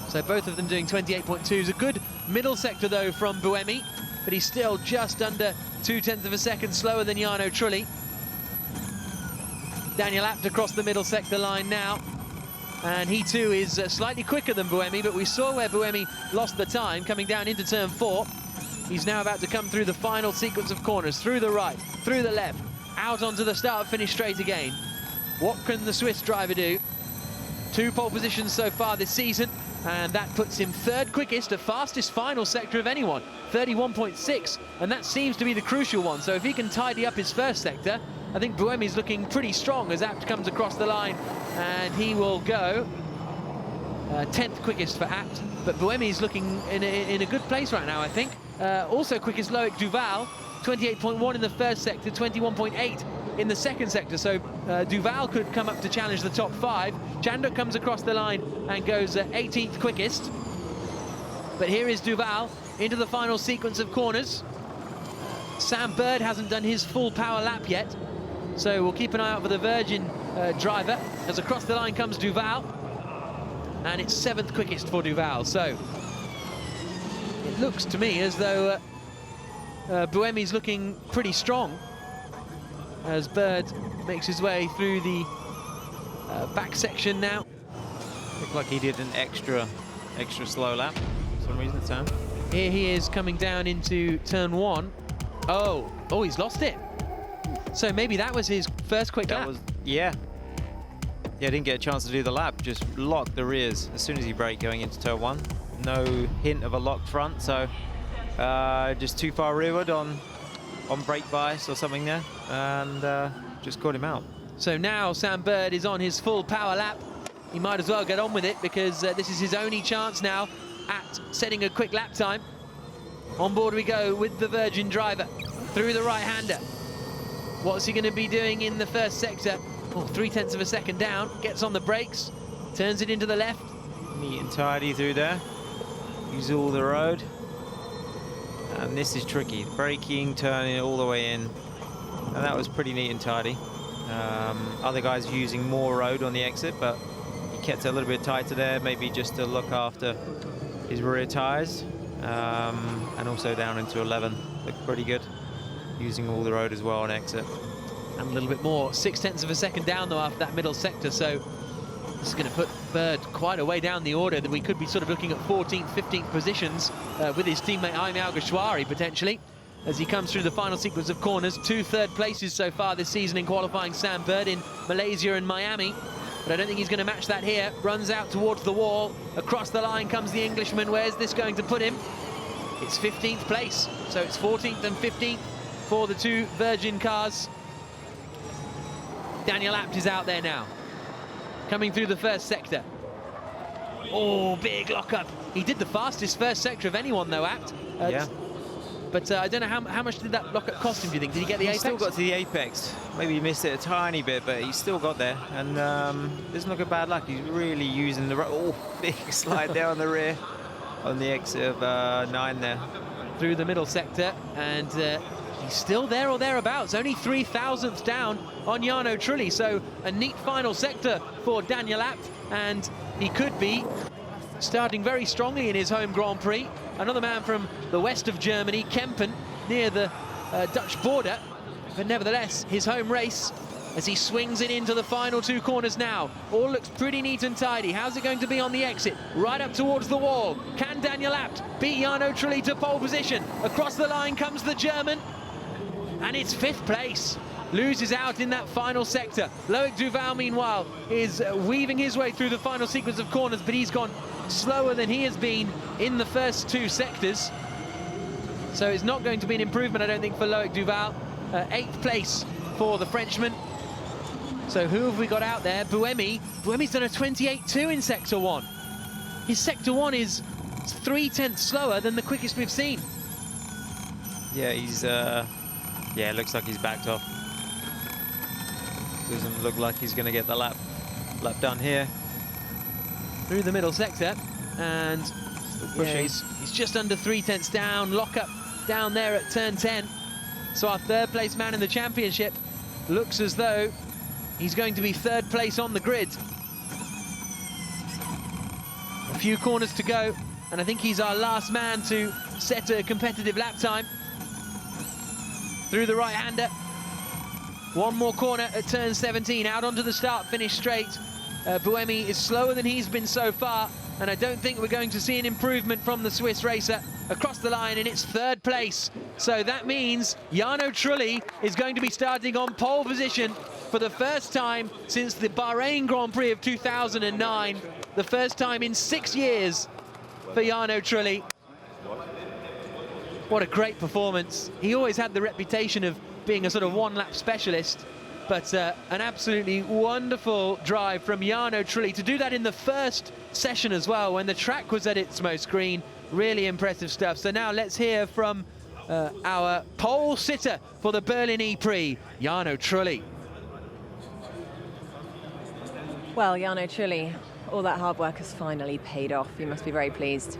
So both of them doing 28.2s. A good middle sector though from Buemi, but he's still just under 0.2 of a second slower than Jarno Trulli. Daniel Abt across the middle sector line now, and he too is slightly quicker than Buemi, but we saw where Buemi lost the time coming down into turn 4. He's now about to come through the final sequence of corners, through the right, through the left, out onto the start-finish straight again. What can the Swiss driver do 2 pole positions so far this season, and that puts him 3rd quickest, the fastest final sector of anyone, 31.6, and that seems to be the crucial one. So if he can tidy up his first sector, I think Buemi's looking pretty strong as Apt comes across the line, and he will go 10th quickest for Apt, but Buemi's looking in a good place right now, I think. Also quickest Loic Duval, 28.1 in the first sector, 21.8 in the second sector, so Duval could come up to challenge the top 5. Chanduk comes across the line and goes 18th quickest. But here is Duval into the final sequence of corners. Sam Bird hasn't done his full power lap yet, so we'll keep an eye out for the Virgin driver, as across the line comes Duval, and it's 7th quickest for Duval. So it looks to me as though Buemi's looking pretty strong as Bird makes his way through the back section now. Looked like he did an extra slow lap for some reason at turn. Here he is coming down into turn 1. Oh, he's lost it. So maybe that was his first quick lap. Yeah, didn't get a chance to do the lap, just locked the rears as soon as he braked going into turn 1. No hint of a locked front, so just too far rearward on brake bias or something there, and just caught him out. So now Sam Bird is on his full power lap. He might as well get on with it, because this is his only chance now at setting a quick lap time. On board we go with the Virgin driver through the right-hander. What's he going to be doing in the first sector? 0.3 of a second down, gets on the brakes, turns it into the left. Neat and tidy through there. Use all the road. And this is tricky. Braking, turning all the way in. And that was pretty neat and tidy. Other guys using more road on the exit, but he kept it a little bit tighter there, maybe just to look after his rear tyres. And also down into 11. Looked pretty good. Using all the road as well on exit. And a little bit more, 0.6 of a second down though after that middle sector, so this is going to put Bird quite a way down the order, that we could be sort of looking at 14th, 15th positions with his teammate Jaime Alguersuari potentially, as he comes through the final sequence of corners. 2 third places so far this season in qualifying, Sam Bird in Malaysia and Miami, but I don't think he's going to match that here. Runs out towards the wall, across the line comes the Englishman. Where's this going to put him? It's 15th place, so it's 14th and 15th for the 2 Virgin cars. Daniel Apt is out there now, coming through the first sector. Oh, big lockup. He did the fastest first sector of anyone though, Apt. Yeah. But I don't know how much did that lockup cost him, do you think? Did he get the apex? He still got to the apex. Maybe he missed it a tiny bit, but he still got there. And doesn't look a bad luck. He's really using the... Oh, big slide there on the rear, on the exit of 9 there. Through the middle sector, and he's still there or thereabouts, only 3,000th down on Jarno Trulli, so a neat final sector for Daniel Apt, and he could be starting very strongly in his home Grand Prix. Another man from the west of Germany, Kempen, near the Dutch border, but nevertheless, his home race as he swings it into the final 2 corners now. All looks pretty neat and tidy. How's it going to be on the exit? Right up towards the wall. Can Daniel Apt beat Jarno Trulli to pole position? Across the line comes the German, and it's 5th place. Loses out in that final sector. Loic Duval, meanwhile, is weaving his way through the final sequence of corners, but he's gone slower than he has been in the first 2 sectors. So it's not going to be an improvement, I don't think, for Loic Duval. 8th place for the Frenchman. So who have we got out there? Buemi. Buemi's done a 28.2 in Sector 1. His Sector 1 is 0.3 slower than the quickest we've seen. Yeah, he's... yeah, it looks like he's backed off. Doesn't look like he's going to get the lap done here. Through the middle sector, and yeah, he's just under 0.3 down. Lockup down there at turn 10. So our 3rd place man in the championship looks as though he's going to be 3rd place on the grid. A few corners to go, and I think he's our last man to set a competitive lap time. Through the right-hander. One more corner at turn 17, out onto the start, finish straight. Buemi is slower than he's been so far, and I don't think we're going to see an improvement from the Swiss racer. Across the line, and it's 3rd place. So that means Jarno Trulli is going to be starting on pole position for for the first time since the Bahrain Grand Prix of 2009, the first time in 6 years for Jarno Trulli. What a great performance. He always had the reputation of being a sort of one-lap specialist, but an absolutely wonderful drive from Jarno Trulli to do that in the first session as well, when the track was at its most green. Really impressive stuff. So now let's hear from our pole sitter for the Berlin E-Prix, Jarno Trulli. Well, Jarno Trulli, all that hard work has finally paid off. You must be very pleased.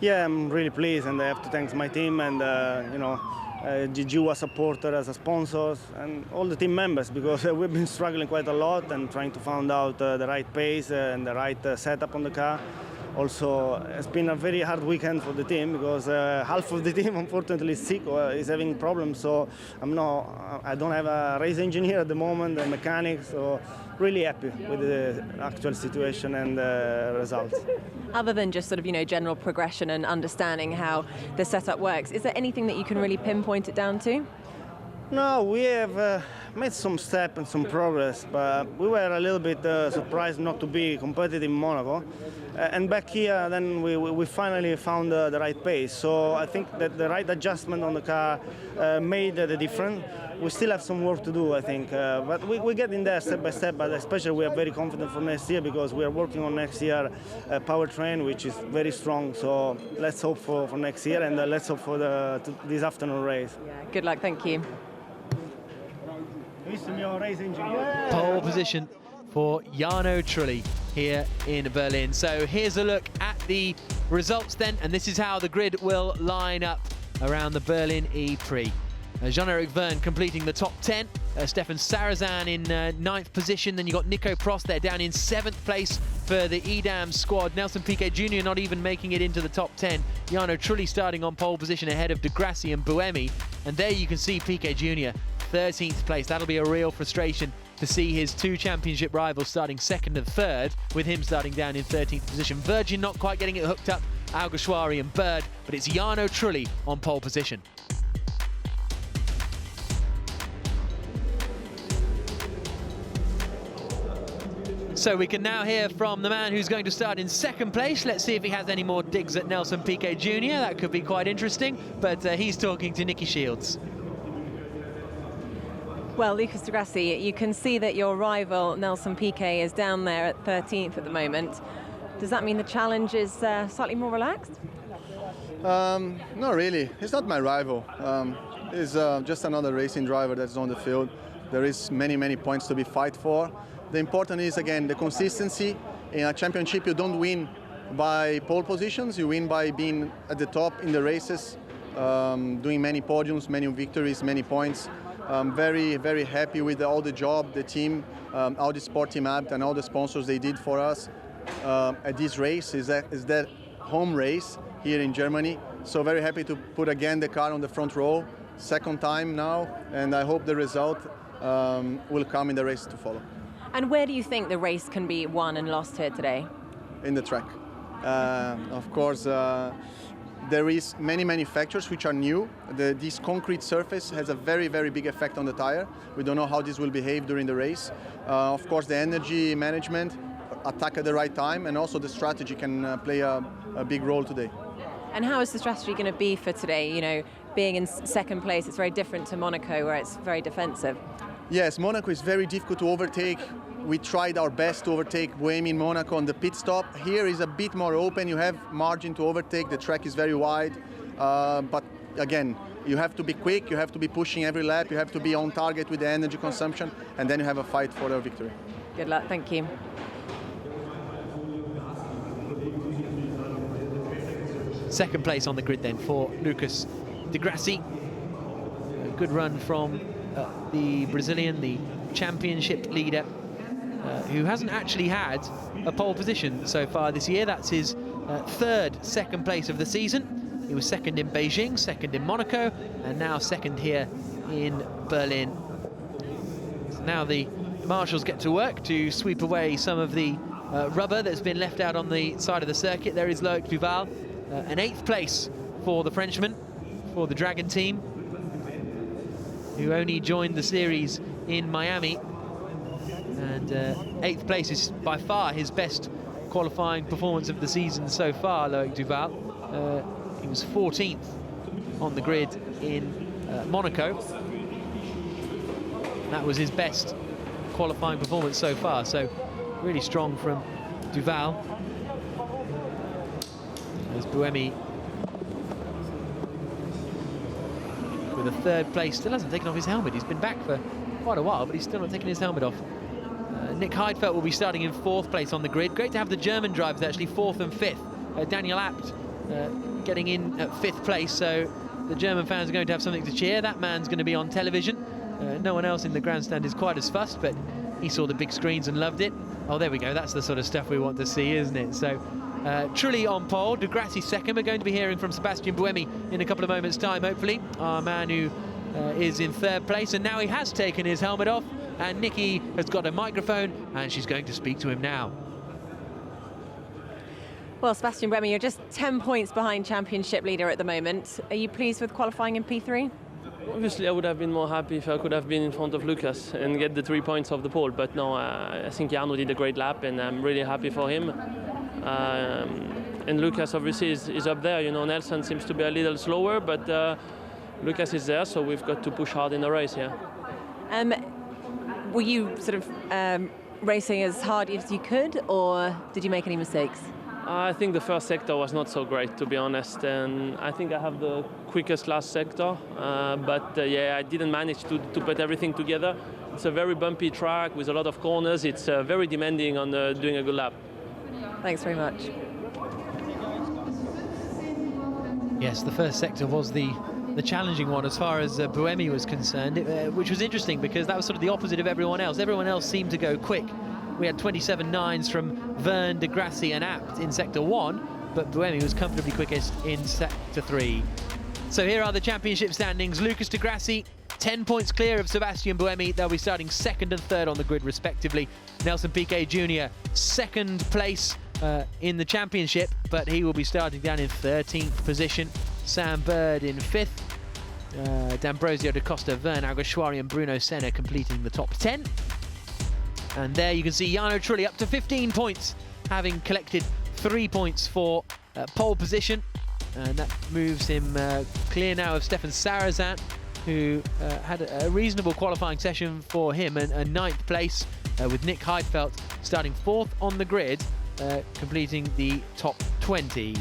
Yeah, I'm really pleased, and I have to thank my team and GG as a supporter, as a sponsors, and all the team members, because we've been struggling quite a lot and trying to find out the right pace and the right setup on the car. Also, it's been a very hard weekend for the team because half of the team, unfortunately, is sick or is having problems. So I don't have a race engineer at the moment, a mechanic. So really happy with the actual situation and the results. Other than just sort of, general progression and understanding how the setup works, is there anything that you can really pinpoint it down to? No, we have made some steps and some progress, but we were a little bit surprised not to be competitive in Monaco. And back here, then we finally found the right pace. So I think that the right adjustment on the car made the difference. We still have some work to do, I think, but we're getting there step by step. But especially we are very confident for next year because we are working on next year powertrain, which is very strong. So let's hope for next year, and let's hope for this afternoon race. Yeah, good luck, thank you. Pole position for Jarno Trulli here in Berlin. So here's a look at the results then, and this is how the grid will line up around the Berlin E-Prix. Jean-Eric Verne completing the top 10, Stefan Sarazan in 9th position, then you got Nico Prost there down in 7th place for the Edam squad. Nelson Piquet Jr. not even making it into the top 10. Jarno Trulli starting on pole position ahead of De Grassi and Buemi, and there you can see Piquet Jr. 13th place. That'll be a real frustration to see his two championship rivals starting 2nd and 3rd, with him starting down in 13th position. Virgin not quite getting it hooked up, Alguersuari and Bird, but it's Jarno Trulli on pole position. So we can now hear from the man who's going to start in 2nd place. Let's see if he has any more digs at Nelson Piquet Jr. That could be quite interesting, but he's talking to Nicky Shields. Well, Lucas De Grassi, you can see that your rival, Nelson Piquet, is down there at 13th at the moment. Does that mean the challenge is slightly more relaxed? Not really. He's not my rival. He's just another racing driver that's on the field. There is many points to be fight for. The important is, again, the consistency. In a championship, you don't win by pole positions. You win by being at the top in the races, doing many podiums, many victories, many points. I'm very happy with all the job, the team, all the sport team app and all the sponsors they did for us at this race. Is that home race here in Germany. So very happy to put again the car on the front row, 2nd time now, and I hope the result will come in the race to follow. And where do you think the race can be won and lost here today? In the track. Of course, there is many factors which are new. This concrete surface has a very big effect on the tire. We don't know how this will behave during the race. Of course, the energy management, attack at the right time, and also the strategy can play a big role today. And how is the strategy going to be for today? Being in 2nd place, it's very different to Monaco, where it's very defensive. Yes, Monaco is very difficult to overtake. We tried our best to overtake Buemi in Monaco on the pit stop. Here is a bit more open. You have margin to overtake. The track is very wide. But again, you have to be quick. You have to be pushing every lap. You have to be on target with the energy consumption. And then you have a fight for the victory. Good luck. Thank you. Second place on the grid then for Lucas De Grassi. A good run from the Brazilian, the championship leader, who hasn't actually had a pole position so far this year. That's his 2nd place of the season. He was 2nd in Beijing, 2nd in Monaco, and now 2nd here in Berlin. So now the marshals get to work to sweep away some of the rubber that's been left out on the side of the circuit. There is Loic Duval, an 8th place for the Frenchman, for the Dragon team, who only joined the series in Miami And 8th place is by far his best qualifying performance of the season so far, Loic Duval. He was 14th on the grid in Monaco. That was his best qualifying performance so far, so really strong from Duval. As Buemi with a 3rd place, still hasn't taken off his helmet. He's been back for quite a while, but he's still not taken his helmet off. Nick Heidfeld will be starting in 4th place on the grid. Great to have the German drivers actually 4th and 5th. Daniel Abt getting in at 5th place, so the German fans are going to have something to cheer. That man's going to be on television. No one else in the grandstand is quite as fussed, but he saw the big screens and loved it. Oh, there we go. That's the sort of stuff we want to see, isn't it? So Trulli on pole, De Grassi 2nd. We're going to be hearing from Sebastian Buemi in a couple of moments' time, hopefully. Our man who is in 3rd place, and now he has taken his helmet off, and Nikki has got a microphone, and she's going to speak to him now. Well, Sebastian Buemi, you're just 10 points behind championship leader at the moment. Are you pleased with qualifying in P3? Obviously, I would have been more happy if I could have been in front of Lucas and get the 3 points off the pole. But no, I think Jarno did a great lap, and I'm really happy for him. And Lucas obviously is up there. You know, Nelson seems to be a little slower, but Lucas is there, so we've got to push hard in the race here. Were you sort of racing as hard as you could, or did you make any mistakes? I think the first sector was not so great, to be honest, and I think I have the quickest last sector, but yeah, I didn't manage to put everything together. It's a very bumpy track with a lot of corners. It's very demanding on doing a good lap. Thanks very much. Yes, the first sector was the challenging one as far as Buemi was concerned, which was interesting because that was sort of the opposite of everyone else. Everyone else seemed to go quick. We had 27.9s from Verne, De Grassi and Abt in Sector 1, but Buemi was comfortably quickest in Sector 3. So here are the championship standings. Lucas De Grassi, 10 points clear of Sebastian Buemi. They'll be starting 2nd and 3rd on the grid respectively. Nelson Piquet Jr., 2nd place in the championship, but he will be starting down in 13th position. Sam Bird in 5th. D'Ambrosio da Costa, Verne Alguersuari and Bruno Senna completing the top 10. And there you can see Jarno Trulli up to 15 points, having collected 3 points for pole position. And that moves him clear now of Stefan Sarrazin, who had a reasonable qualifying session for him, and a 9th place with Nick Heidfeld starting 4th on the grid, completing the top 20.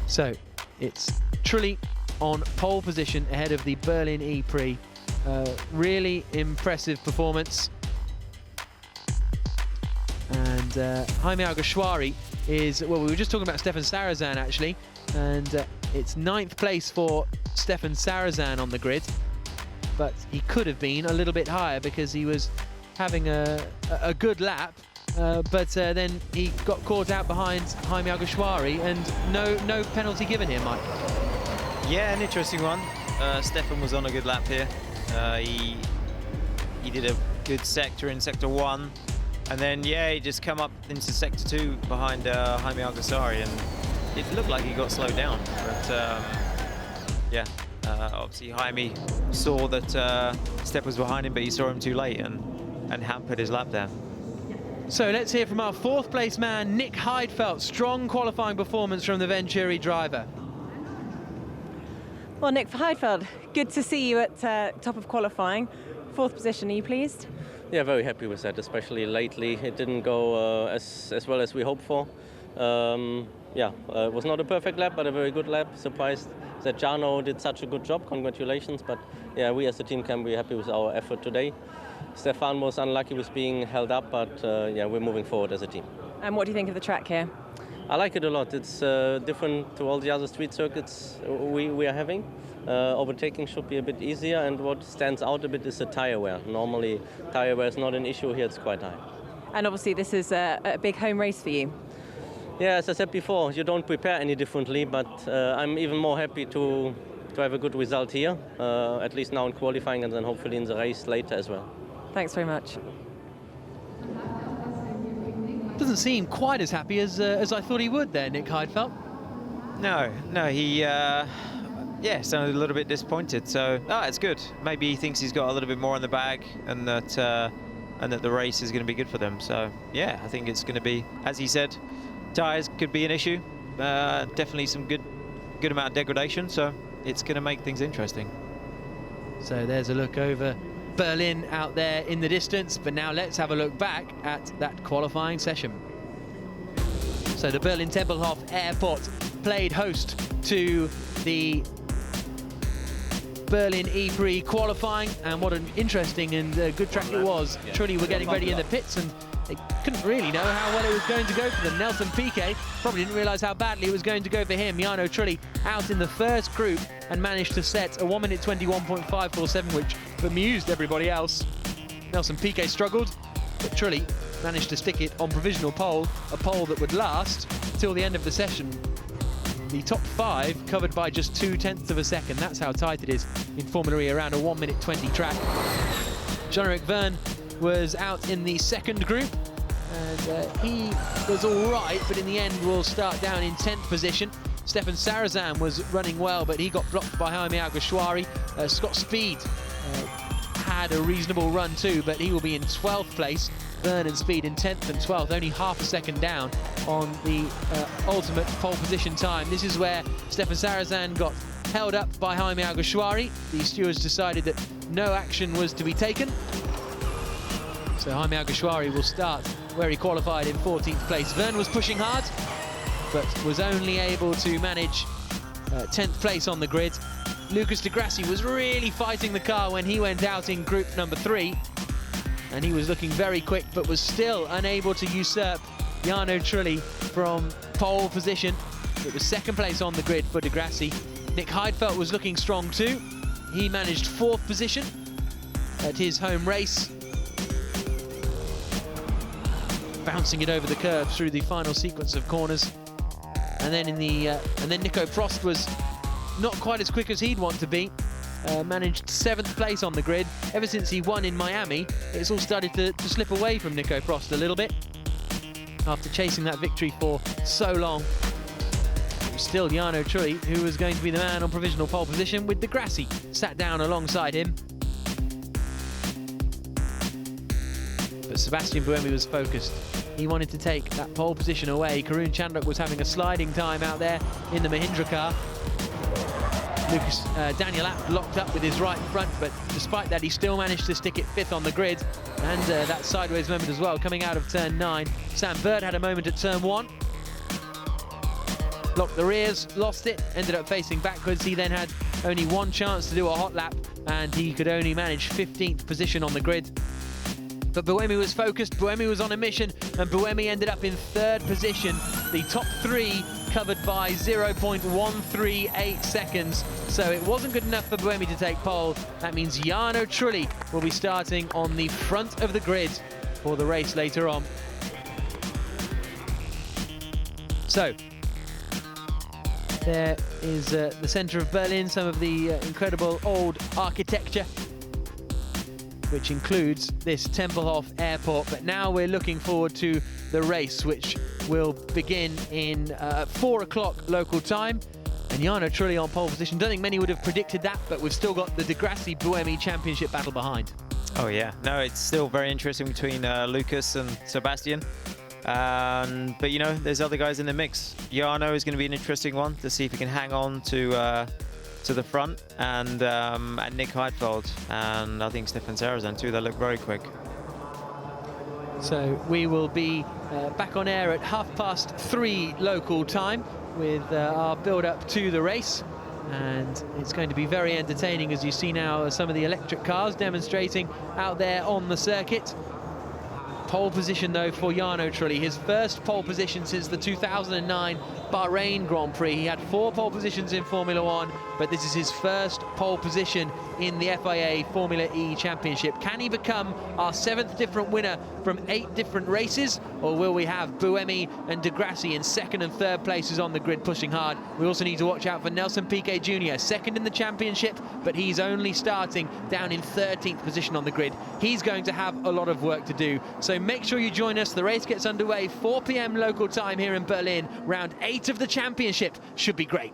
So it's Trulli on pole position ahead of the Berlin E-Prix. Really impressive performance. And Jaime Alguersuari is, well, we were just talking about Stefan Sarrazin actually, and it's 9th place for Stefan Sarrazin on the grid, but he could have been a little bit higher because he was having a good lap, but then he got caught out behind Jaime Alguersuari, and no penalty given here, Mike. Yeah, an interesting one. Stefan was on a good lap here. He did a good sector in Sector 1. And then, yeah, he just come up into Sector 2 behind Jaime Alguersuari, and it looked like he got slowed down. But, yeah, obviously Jaime saw that Steph was behind him, but he saw him too late and hampered his lap there. So let's hear from our 4th place man, Nick Heidfeld. Strong qualifying performance from the Venturi driver. Well, Nick Heidfeld, good to see you at top of qualifying. 4th position, are you pleased? Yeah, very happy with that, especially lately. It didn't go as well as we hoped for. It was not a perfect lap, but a very good lap. Surprised that Jarno did such a good job. Congratulations. But yeah, we as a team can be happy with our effort today. Stefan was unlucky with being held up, but yeah, we're moving forward as a team. And what do you think of the track here? I like it a lot. It's different to all the other street circuits we are having. Overtaking should be a bit easier, and what stands out a bit is the tire wear. Normally, tire wear is not an issue. Here it's quite high. And obviously this is a big home race for you. Yeah, as I said before, you don't prepare any differently, but I'm even more happy to have a good result here, at least now in qualifying, and then hopefully in the race later as well. Thanks very much. Doesn't seem quite as happy as I thought he would there, Nick Heidfeld. No, he yeah, sounded a little bit disappointed. So it's good. Maybe he thinks he's got a little bit more in the bag, and that the race is going to be good for them. So yeah, I think it's going to be, as he said, tyres could be an issue. Definitely some good amount of degradation. So it's going to make things interesting. So there's a look over Berlin out there in the distance, but now let's have a look back at that qualifying session. So the Berlin Tempelhof Airport played host to the Berlin E-Prix qualifying, and what an interesting and good track it was. Trulli were getting ready in the pits, and they couldn't really know how well it was going to go for them. Nelson Piquet probably didn't realise how badly it was going to go for him. Jarno Trulli out in the first group and managed to set a 1 minute 21.547, which bemused everybody else. Nelson Piquet struggled, but Trulli managed to stick it on provisional pole, a pole that would last till the end of the session. The top 5 covered by just 0.2 of a second. That's how tight it is in Formula E around a 1 minute 20 track. Jean-Eric Vergne was out in the second group, and he was all right, but in the end will start down in 10th position. Stefan Sarrazin was running well, but he got blocked by Jaime Alguersuari. Scott Speed had a reasonable run too, but he will be in 12th place. Vergne and Speed in 10th and 12th, only half a second down on the ultimate pole position time. This is where Stefan Sarrazin got held up by Jaime Alguersuari. The stewards decided that no action was to be taken. So Jaime Alguersuari will start where he qualified in 14th place. Vergne was pushing hard, but was only able to manage 10th place on the grid. Lucas de Grassi was really fighting the car when he went out in group number 3. And he was looking very quick, but was still unable to usurp Jarno Trulli from pole position. It was second place on the grid for de Grassi. Nick Heidfeld was looking strong too. He managed 4th position at his home race, bouncing it over the curve through the final sequence of corners. And then Nico Prost was not quite as quick as he'd want to be. Managed 7th place on the grid. Ever since he won in Miami, it's all started to slip away from Nico Prost a little bit. After chasing that victory for so long, it was still Jarno Trulli who was going to be the man on provisional pole position, with de Grassi sat down alongside him. But Sebastian Buemi was focused. He wanted to take that pole position away. Karun Chandhok was having a sliding time out there in the Mahindra car. Daniel Abt locked up with his right front, but despite that he still managed to stick it 5th on the grid, and that sideways moment as well coming out of turn 9. Sam Bird had a moment at turn 1, blocked the rears, lost it, ended up facing backwards. He then had only one chance to do a hot lap, and he could only manage 15th position on the grid. But Buemi was focused, Buemi was on a mission, and Buemi ended up in 3rd position. The top 3 covered by 0.138 seconds, so it wasn't good enough for Buemi to take pole. That means Jarno Trulli will be starting on the front of the grid for the race later on. So there is the centre of Berlin, some of the incredible old architecture, which includes this Tempelhof airport. But now we're looking forward to the race, which will begin in 4 o'clock local time. And Jarno Trulli on pole position. Don't think many would have predicted that, but we've still got the de Grassi Buemi championship battle behind. Oh yeah, no, it's still very interesting between Lucas and Sebastian. But you know, there's other guys in the mix. Jarno is going to be an interesting one to see if he can hang on to the front, and Nick Heidfeld, and I think Stefan Sarrazin too. They look very quick. So we will be back on air at 3:30 local time with our build-up to the race, and it's going to be very entertaining, as you see now some of the electric cars demonstrating out there on the circuit. Pole position though for Jarno Trulli, his first pole position since the 2009 Bahrain Grand Prix. He had 4 pole positions in Formula 1, but this is his first pole position in the FIA Formula E Championship. Can he become our 7th different winner from 8 different races, or will we have Buemi and de Grassi in 2nd and 3rd places on the grid pushing hard? We also need to watch out for Nelson Piquet Jr., 2nd in the championship, but he's only starting down in 13th position on the grid. He's going to have a lot of work to do, so make sure you join us. The race gets underway 4 p.m. local time here in Berlin. Round 8 of the championship should be great.